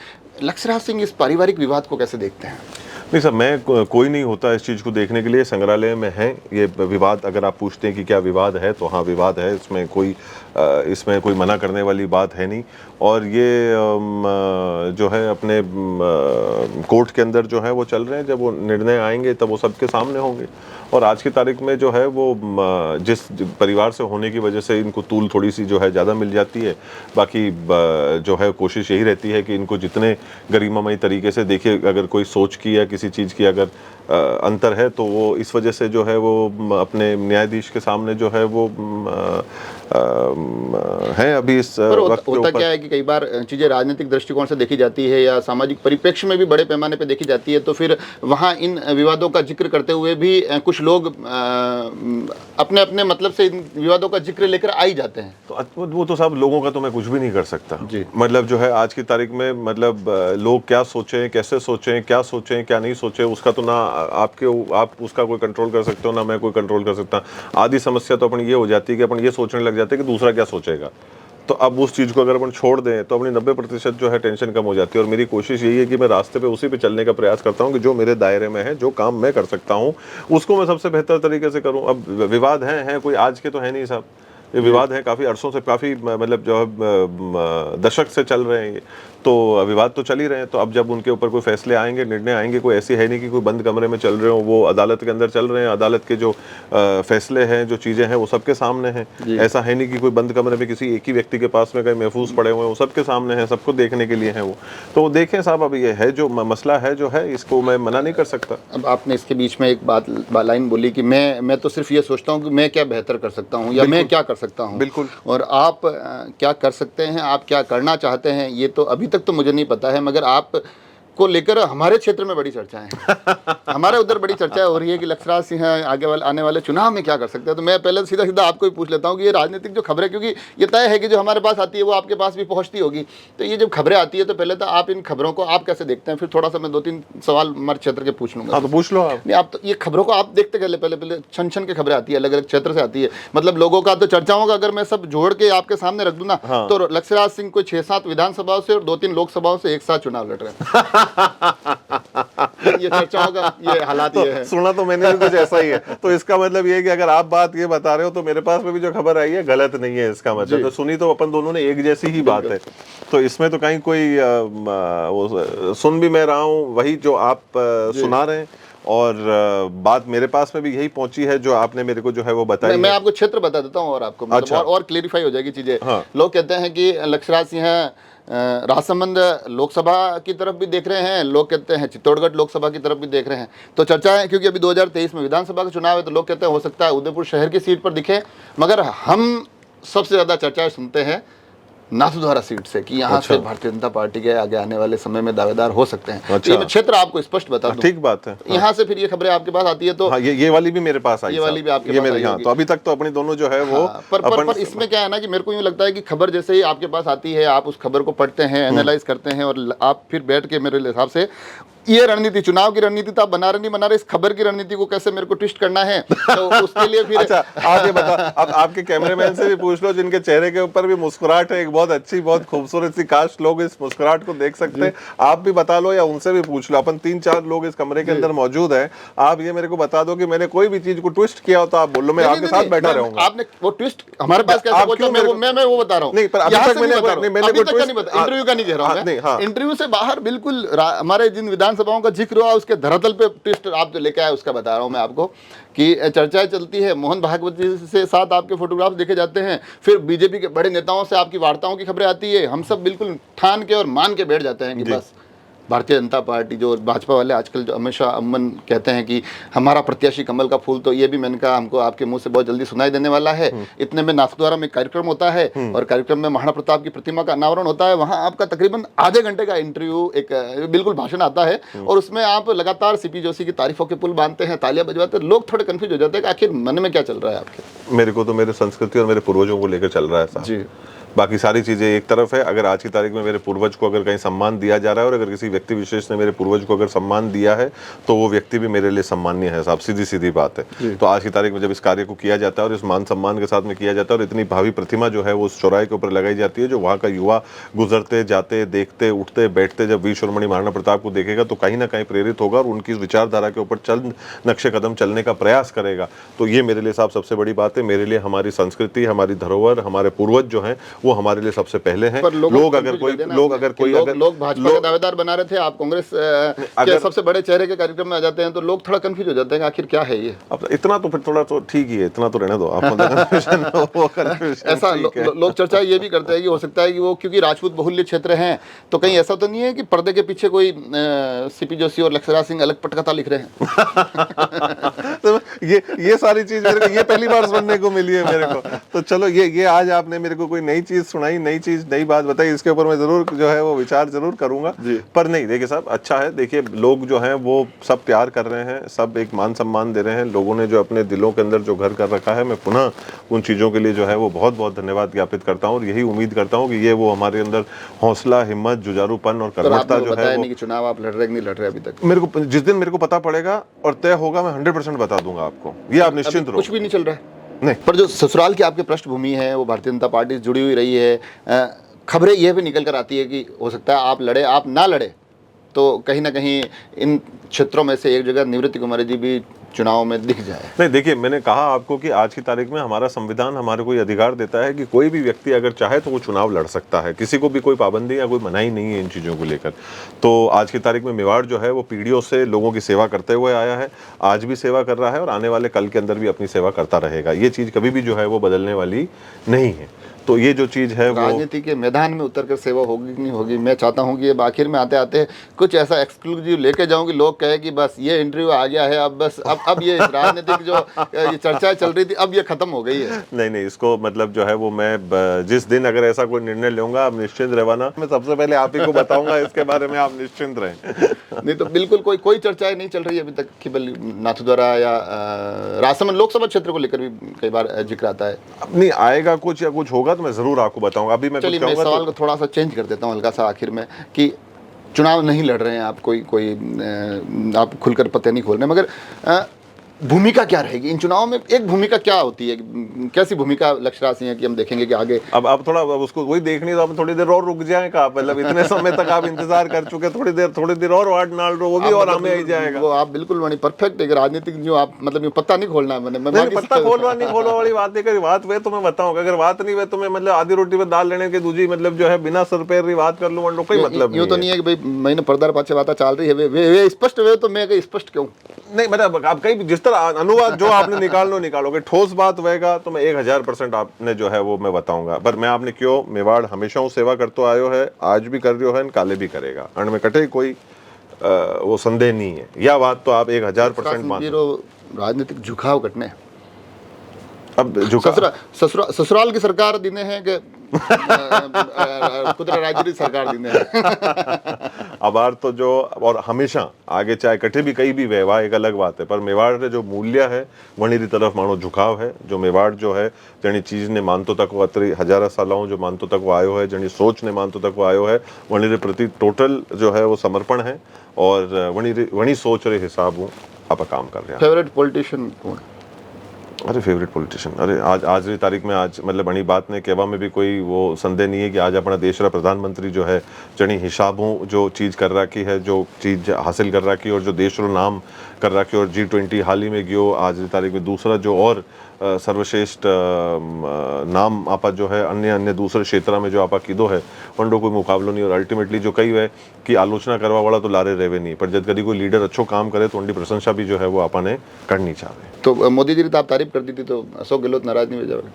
लक्ष्यराज सिंह इस पारिवारिक विवाद को कैसे देखते हैं? नहीं सर, मैं कोई नहीं होता इस चीज़ को देखने के लिए, संग्रहालय में है ये विवाद। अगर आप पूछते हैं कि क्या विवाद है, तो हाँ विवाद है, इसमें कोई मना करने वाली बात है नहीं। और ये जो है अपने कोर्ट के अंदर जो है वो चल रहे हैं, जब वो निर्णय आएंगे तब वो सबके सामने होंगे। और आज की तारीख में जो है वो जिस परिवार से होने की वजह से इनको तूल थोड़ी सी जो है ज़्यादा मिल जाती है। बाकी जो है कोशिश यही रहती है कि इनको जितने गरिमामय तरीके से, देखिए अगर कोई सोच की या किसी चीज़ की अगर अंतर है तो वो इस वजह से जो है वो अपने न्यायाधीश के सामने जो है वो है अभी इस वक्त के होता क्या है कि कई बार चीज़ें राजनीतिक दृष्टिकोण से देखी जाती है या सामाजिक परिप्रेक्ष्य में भी बड़े पैमाने पे देखी जाती है, तो फिर वहाँ इन विवादों का जिक्र करते हुए भी कुछ लोग अपने अपने मतलब से इन विवादों का जिक्र लेकर आ ही जाते हैं। तो वो तो सब लोगों का तो मैं कुछ भी नहीं कर सकता जी। मतलब जो है आज की तारीख में मतलब लोग क्या सोचें, कैसे सोचें, क्या सोचें क्या नहीं सोचें, उसका तो ना आप उसका कोई कंट्रोल कर सकते हो, ना मैं कोई कंट्रोल कर सकता। आधी समस्या तो अपन ये हो जाती है कि अपन ये सोचने लग जाते हैं कि दूसरा क्या सोचेगा। तो अब उस चीज़ को अगर अपन छोड़ दें तो अपनी 90% जो है टेंशन कम हो जाती है। और मेरी कोशिश यही है कि मैं रास्ते पे उसी पे चलने का प्रयास करता हूँ कि जो मेरे दायरे में है, जो काम मैं कर सकता हूँ उसको मैं सबसे बेहतर तरीके से करूँ। अब विवाद हैं कोई आज के तो है नहीं साहब, ये विवाद है काफ़ी अरसों से, काफ़ी मतलब जो है दशक से चल रहे हैं ये, तो विवाद तो चल ही रहे हैं। तो अब जब उनके ऊपर कोई फैसले आएंगे, निर्णय आएंगे, कोई ऐसी है नहीं कि कोई बंद कमरे में चल रहे हो, वो अदालत के अंदर चल रहे हैं। अदालत के जो फैसले हैं, जो चीज़ें हैं, वो सबके सामने हैं। ऐसा है नहीं कि कोई बंद कमरे में किसी एक ही व्यक्ति के पास में कहीं महफूज पड़े हुए हैं, वो सबके सामने हैं, सबको देखने के लिए हैं वो। तो देखें साहब, अब ये है जो मसला है जो है, इसको मैं मना नहीं कर सकता। अब आपने इसके बीच में एक लाइन बोली कि मैं तो सिर्फ ये सोचता हूँ कि मैं क्या बेहतर कर सकता हूँ या मैं क्या कर सकता हूँ। बिल्कुल। और आप क्या कर सकते हैं, आप क्या करना चाहते हैं, ये तो अभी तक तो मुझे नहीं पता है, मगर आप को लेकर हमारे क्षेत्र में बड़ी चर्चा है। हमारे उधर बड़ी चर्चा हो रही है कि लक्षराज सिंह आने वाले चुनाव में क्या कर सकते हैं। तो मैं पहले सीधा सीधा आपको ही पूछ लेता हूँ कि ये राजनीतिक जो खबरें, क्योंकि ये तय है कि जो हमारे पास आती है वो आपके पास भी पहुँचती होगी, तो ये जब खबरें आती है तो पहले तो आप इन खबरों को आप कैसे देखते हैं? फिर थोड़ा सा मैं 2-3 सवाल हमारे क्षेत्र के पूछ लूँगा। हाँ तो पूछ लो आप। नहीं, आप तो ये खबरों को आप देखते पहले पहले छन छन के खबरें आती है, अलग अलग क्षेत्र से आती है, मतलब लोगों का तो चर्चाओं का अगर मैं सब जोड़ के आपके सामने रख दूं ना, हाँ। तो लक्षराज सिंह कोई 6-7 विधानसभाओं से और 2-3 लोकसभाओं से एक साथ चुनाव लड़ रहे हैं। ये चर्चाओं का ये हालात तो ये है। सुना तो मैंने भी कुछ ऐसा ही है। तो इसका मतलब ये है कि अगर आप बात ये बता रहे हो तो मेरे पास में भी जो खबर आई है गलत नहीं है, इसका मतलब तो सुनी तो अपन दोनों ने एक जैसी ही बात है। तो इसमें तो कहीं कोई वो सुन भी मैं रहा हूँ वही जो आप सुना रहे हैं, और बात मेरे पास में भी यही पहुंची है जो आपने मेरे को जो है वो बताई। मैं आपको क्षेत्र बता देता हूँ और आपको मतलब अच्छा। और क्लेरिफाई हो जाएगी चीजें। हाँ। लोग कहते हैं कि लक्षराज सिंह राजसमंद लोकसभा की तरफ भी देख रहे हैं, लोग कहते हैं चित्तौड़गढ़ लोकसभा की तरफ भी देख रहे हैं। तो चर्चा है क्योंकि अभी 2023 में विधानसभा का चुनाव है, तो लोग कहते हैं हो सकता है उदयपुर शहर की सीट पर दिखे, मगर हम सबसे ज्यादा चर्चाएं सुनते हैं नाथद्वारा सीट से कि यहाँ अच्छा। से भारतीय जनता पार्टी के आगे आने वाले समय में दावेदार हो सकते हैं। अच्छा। तो ये मैं क्षेत्र आपको स्पष्ट बता दूं। ठीक बात है। यहाँ से फिर ये खबरें आपके पास आती है तो हाँ, ये वाली भी मेरे पास आई। ये वाली भी आपके ये पास मेरे आई यहाँ होगी। तो अभी तक तो अपनी दोनों जो है वो हाँ, पर इसमें क्या है ना कि मेरे को यूँ लगता है कि खबर जैसे ही आपके पास आती है, आप उस खबर को पढ़ते हैं, एनालाइज करते हैं, और आप फिर बैठ के मेरे हिसाब से ये रणनीति, चुनाव की रणनीति तो आप बना रहे नहीं बना रहे, इस खबर की रणनीति को कैसे मेरे को ट्विस्ट करना है, तो उसके लिए फिर अच्छा आप ये बता, अब आपके कैमरामैन से भी पूछ लो जिनके चेहरे के ऊपर भी मुस्कुराहट है, एक बहुत अच्छी बहुत खूबसूरत सी, काश लोग इस मुस्कुराहट को देख सकते हैं। आप भी बता लो या उनसे भी पूछ लो, अपन 3-4 लोग इस कमरे के अंदर मौजूद हैं। आप ये मेरे को बता दो कि मैंने कोई भी चीज को ट्विस्ट किया हो तो आप बोल लो, मैं आपके साथ बैठा रहूंगा। आपने वो ट्विस्ट हमारे पास कैसे पहुंचा, मैं वो बता रहा हूँ। नहीं, पर अभी तक मैंने इंटरव्यू का नहीं कह रहा हूँ, इंटरव्यू से बाहर बिल्कुल हमारे जिन विधानसभाओं का जिक्र हुआ उसके धरातल पे ट्विस्ट आप जो लेके आए उसका बता रहा हूं मैं आपको कि चर्चाएं चलती है, मोहन भागवत जी से साथ आपके फोटोग्राफ्स देखे जाते हैं, फिर बीजेपी के बड़े नेताओं से आपकी वार्ताओं की खबरें आती है, हम सब बिल्कुल ठान के और मान के बैठ जाते हैं कि बस भारतीय जनता पार्टी, जो भाजपा वाले आजकल जो हमेशा अमन कहते हैं कि हमारा प्रत्याशी कमल का फूल, तो ये भी मैंने कहा हमको आपके मुंह से बहुत जल्दी सुनाई देने वाला है। इतने में नाथद्वारा में कार्यक्रम होता है और कार्यक्रम में महाराणा प्रताप की प्रतिमा का अनावरण होता है, वहां आपका तकरीबन आधे घंटे का इंटरव्यू, एक बिल्कुल भाषण आता है और उसमें आप लगातार सीपी जोशी की तारीफों के पुल बांधते हैं, तालियां बजवाते हैं। लोग थोड़े कंफ्यूज हो जाते हैं कि आखिर मन में क्या चल रहा है आपके। मेरे को तो मेरे संस्कृति और मेरे पूर्वजों को लेकर चल रहा है साहब जी। बाकी सारी चीज़ें एक तरफ है। अगर आज की तारीख में मेरे पूर्वज को अगर कहीं सम्मान दिया जा रहा है और अगर किसी व्यक्ति विशेष ने मेरे पूर्वज को अगर सम्मान दिया है तो वो व्यक्ति भी मेरे लिए सम्मानीय है साहब, सीधी सीधी बात है। तो आज की तारीख में जब इस कार्य को किया जाता है और इस मान सम्मान के साथ में किया जाता है और इतनी भावी प्रतिमा जो है वो उस चौराहे के ऊपर लगाई जाती है, जो वहाँ का युवा गुजरते जाते देखते उठते बैठते जब वीर शिरोमणि महाराणा प्रताप को देखेगा तो कहीं ना कहीं प्रेरित होगा और उनकी विचारधारा के ऊपर चल नक्शे कदम चलने का प्रयास करेगा। तो ये मेरे लिए साहब सबसे बड़ी बात है। मेरे लिए हमारी संस्कृति, हमारी धरोहर, हमारे पूर्वज जो हैं वो हमारे लिए सबसे पहले हैं। लोग अगर कोई लोग भाजपा के दावेदार बना रहे थे, आप कांग्रेस के सबसे बड़े चेहरे के कार्यक्रम में आ जाते हैं तो लोग थोड़ा कंफ्यूज हो जाते हैं आखिर क्या है ये। अब इतना तो फिर थोड़ा तो ठीक ही है, इतना तो रहने दो आप। ऐसा लोग चर्चा ये भी करते हैं कि हो सकता है कि वो क्योंकि राजपूत बहुल्य क्षेत्र हैं तो कहीं ऐसा तो नहीं है कि पर्दे के पीछे कोई सीपी जोशी और लक्षराज सिंह अलग पटकथा लिख रहे हैं। तो ये सारी चीज मेरे को ये पहली बार सुनने को मिली है मेरे को। तो चलो ये आज आपने मेरे को कोई नई चीज सुनाई, नई चीज नई बात बताई, इसके ऊपर मैं जरूर जो है वो विचार जरूर करूंगा। पर नहीं, देखिए साहब अच्छा है, देखिए लोग जो हैं वो सब प्यार कर रहे हैं, सब एक मान सम्मान दे रहे हैं। लोगों ने जो अपने दिलों के अंदर जो घर कर रखा है, मैं पुनः उन चीज़ों के लिए जो है वो बहुत बहुत धन्यवाद ज्ञापित करता हूँ और यही उम्मीद करता हूँ कि ये वो हमारे अंदर हौसला, हिम्मत, जुझारूपन और कर्मठता जो है वो। चुनाव आप लड़ रहे नहीं लड़ रहे अभी तक? मेरे को जिस दिन मेरे को पता पड़ेगा और तय होगा मैं 100% बता दूंगा आपको, ये आप निश्चिंत रहो। कुछ भी नहीं चल रहा है नहीं, पर जो ससुराल की आपकी पृष्ठभूमि है वो भारतीय जनता पार्टी से जुड़ी हुई रही है। खबरें यह भी निकल कर आती है कि हो सकता है आप लड़े, आप ना लड़े तो कहीं ना कहीं इन क्षेत्रों में से एक जगह निवृत्ति कुमारी जी भी चुनाव में दिख जाए। नहीं, देखिए मैंने कहा आपको कि आज की तारीख में हमारा संविधान हमारे को अधिकार देता है कि कोई भी व्यक्ति अगर चाहे तो वो चुनाव लड़ सकता है, किसी को भी कोई पाबंदी या कोई मनाही नहीं है इन चीज़ों को लेकर। तो आज की तारीख में मेवाड़ जो है वो पीढ़ियों से लोगों की सेवा करते हुए आया है, आज भी सेवा कर रहा है और आने वाले कल के अंदर भी अपनी सेवा करता रहेगा। ये चीज़ कभी भी जो है वो बदलने वाली नहीं है। तो ये जो चीज़ है वो राजनीति के मैदान में उतर कर सेवा होगी कि नहीं होगी, मैं चाहता हूँ कि अब आखिर में आते आते कुछ ऐसा एक्सक्लूसिव लेके जाऊँ कि लोग कहे कि बस ये इंटरव्यू आ गया है, अब बस अब ये राजनीतिक जो ये चर्चा चल रही थी अब ये खत्म हो गई है। नहीं, इसको मतलब जो है वो मैं जिस दिन अगर ऐसा कोई निर्णय लूंगा, आप निश्चिंत रहना, मैं सबसे पहले आप ही को बताऊंगा इसके बारे में, आप निश्चिंत रहें। नहीं तो बिल्कुल कोई चर्चाएं नहीं चल रही है अभी तक केवल नाथद्वारा या राजसमंद लोकसभा क्षेत्र को लेकर भी कई बार जिक्र आता है। अब नहीं आएगा कुछ या कुछ होगा तो मैं जरूर आपको बताऊंगा। अभी मैं चलिए मैं सवाल को थोड़ा सा चेंज कर देता हूँ हल्का सा आखिर में, कि चुनाव नहीं लड़ रहे हैं आप, कोई आप खुलकर पते नहीं खोल रहे, मगर भूमिका क्या रहेगी इन चुनाव में? एक भूमिका क्या होती है, कैसी भूमिका लक्ष्य राशि है कि हम देखेंगे कि आगे अब थोड़ा अब उसको वही देखनी, तो आप थोड़ी देर और रुक जाएं का, मतलब इतने समय तक आप इंतजार कर चुके, थोड़ी देर और वार्ड नाल रो, वो भी और हमें आई जाएगा। वो आप बिल्कुल बड़ी परफेक्ट है राजनीतिक, जो आप मतलब ये पत्ता नहीं खोलना है, मैंने पत्ता खोलवा नहीं खोलवा वाली बात नहीं करी, बात वे तो मैं बताऊंगा, अगर बात नहीं वे तो मैं मतलब आधी रोटी में दाल लेने के दूजी मतलब जो है बिना सर पैर रही बात कर लूँ, कोई मतलब यूँ तो नहीं है कि भाई मैंने पर्दा पाछे बात चल रही है वे स्पष्ट वे, तो मैं स्पष्ट क्यों नहीं, मतलब आप कहीं जिस तरह अनुवाद जो आपने निकालोगे, ठोस बात होएगा तो मैं 1000% आपने जो है वो मैं बताऊंगा। पर मैं आपने क्यों मेवाड़ हमेशा वो सेवा करते आयो है, आज भी कर रहे हो है, काले भी करेगा, अण में कटे कोई वो संदेह नहीं है, यह बात तो आप 1000% मानो। राजनीतिक झुकाव घटने अब ससुराल की सरकार दिने हैं कि खुद राज्य की सरकार दिने हैं। अबार तो जो और हमेशा आगे चाहे कटे भी कहीं भी वह एक अलग बात है, पर मेवाड़ रे जो मूल्य है वणी री तरफ मानो झुकाव है। जो मेवाड़ जो है जनी चीज ने मानतो तक वो अतरी हजारा सालों जो मानतो तक वो आयो है, जनी सोच ने मानतो तक वो आयो है, वणी रे प्रति टोटल जो है वो समर्पण है और वणी सोच रे हिसाब हूँ आप काम कर रहे हैं। फेवरेट पॉलिटिशियन कौन? अरे फेवरेट पॉलिटिशियन, अरे आज की तारीख में आज मतलब बड़ी बात ने कहवा में भी कोई वो संदेह नहीं है कि आज अपना देश का प्रधानमंत्री जो है जनी हिसाबों जो चीज़ कर रखी है, जो चीज़ हासिल कर रखी और जो देश रो नाम कर रखी और G20 हाल ही में गयो, आज की तारीख में दूसरा जो और सर्वश्रेष्ठ नाम आपा जो है अन्य दूसरे क्षेत्र में जो आपा कीधो है वंडो कोई मुकाबलो नहीं। और अल्टीमेटली जो कही है कि आलोचना करवा वाला तो लारे रहे नहीं, पर जब कभी कोई लीडर अच्छो काम करे तो उनकी प्रशंसा भी जो है वो आपा ने करनी चाहिए। तो मोदी जी तो आप तारीफ कर दी थी, तो अशोक गहलोत नाराज नहीं हो जाएगा?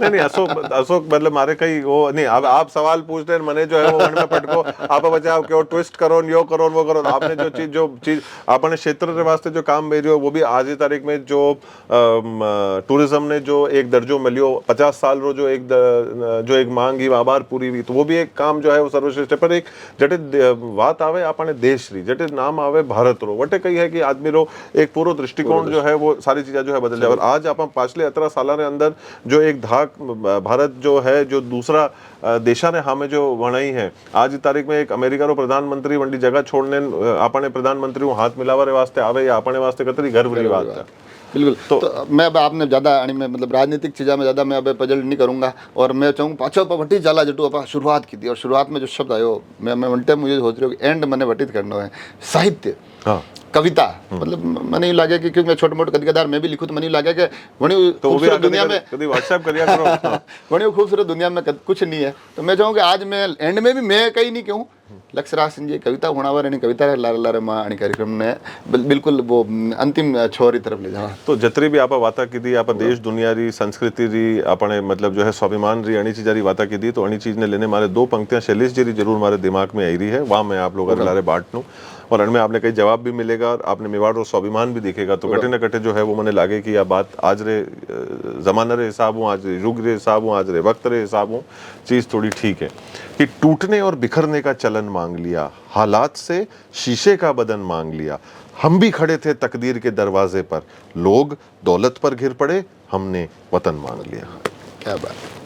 नहीं अशोक मतलब मारे कहीं वो नहीं। अब आप सवाल पूछ रहे मने जो है वो मन में पटको आप बचाओ क्यों ट्विस्ट करो यो करो वो करो। आपने जो चीज आपने क्षेत्र के वास्ते जो काम भेजो वो भी आज की तारीख में जो टूरिज्म ने जो एक दर्जो मिलियो 50 साल रो जो एक मांग ही बार पूरी हुई, तो वो भी एक काम जो है वो सर्वश्रेष्ठ है। पर एक जटे बात आवे अपने देश री, जटे नाम आवे भारत रो, वटे कही है कि आदमी रो एक पूरा दृष्टिकोण जो है वो सारी चीजें जो है बदल जाए। और आज आप पाछले 17 साल के अंदर जो एक धाक भारत जो है जो दूसरा देशा ने हमें जो वणाई है, आज की तारीख में एक अमेरिका रो प्रधानमंत्री वंडी जगह छोड़ने अपने प्रधानमंत्री हाथ मिलावा वास्ते आवे या अपने वास्ते कतरी गर्व की बात है। बिल्कुल। तो मैं अब आपने ज़्यादा में मतलब राजनीतिक चीज़ा में ज़्यादा मैं अब पजल नहीं करूँगा, और मैं चाहूँ पाछो वटी जाला जटू आप शुरुआत की थी, और शुरुआत में जो शब्द आयो मैं वनटे मुझे सोच रही हूँ कि एंड मैंने वटित करना है साहित्य। हाँ। कविता मतलब मैंने लगे कि क्योंकि मैं छोटे मोटे कदीदार मैं भी लिखूँ तो मैंने लगे कि बड़ी खूबसूरत दुनिया में व्हाट्सएप करिया करो बड़ी खूबसूरत दुनिया में कुछ नहीं है। तो मैं चाहूँ कि आज मैं एंड में भी मैं कहीं नहीं कहूँ लक्ष्य राज सिंह जी कविता होनावर यानी कविता लारे लारे माँ यानी कार्यक्रम ने बिल्कुल वो अंतिम छोर की तरफ ले जाओ। तो जतरी भी आप वाता की दी आप देश दुनिया री संस्कृति री अपने मतलब जो है स्वाभिमान री अणी चीज़ वाता की दी, तो अणी चीज़ ने लेने मारे 2 पंक्तियां शैलेश जी जरूर मारे दिमाग में आई रही है, वहाँ मैं आप लोगों लारे बांट लूँ और अनमें आपने कई जवाब भी मिलेगा और आपने मेवाड़ और स्वाभिमान भी दिखेगा। तो कटे न कटे जो है वो मैंने लागे कि यह बात आज रे जमाना रे हिसाब हूँ, आज युग रे हिसाब हूँ, आज रे वक्त रे हिसाब हूँ, चीज़ थोड़ी ठीक है कि टूटने और बिखरने का चलन मांग लिया, हालात से शीशे का बदन मांग लिया, हम भी खड़े थे तकदीर के दरवाजे पर, लोग दौलत पर घिर पड़े, हमने वतन मांग लिया। क्या बात।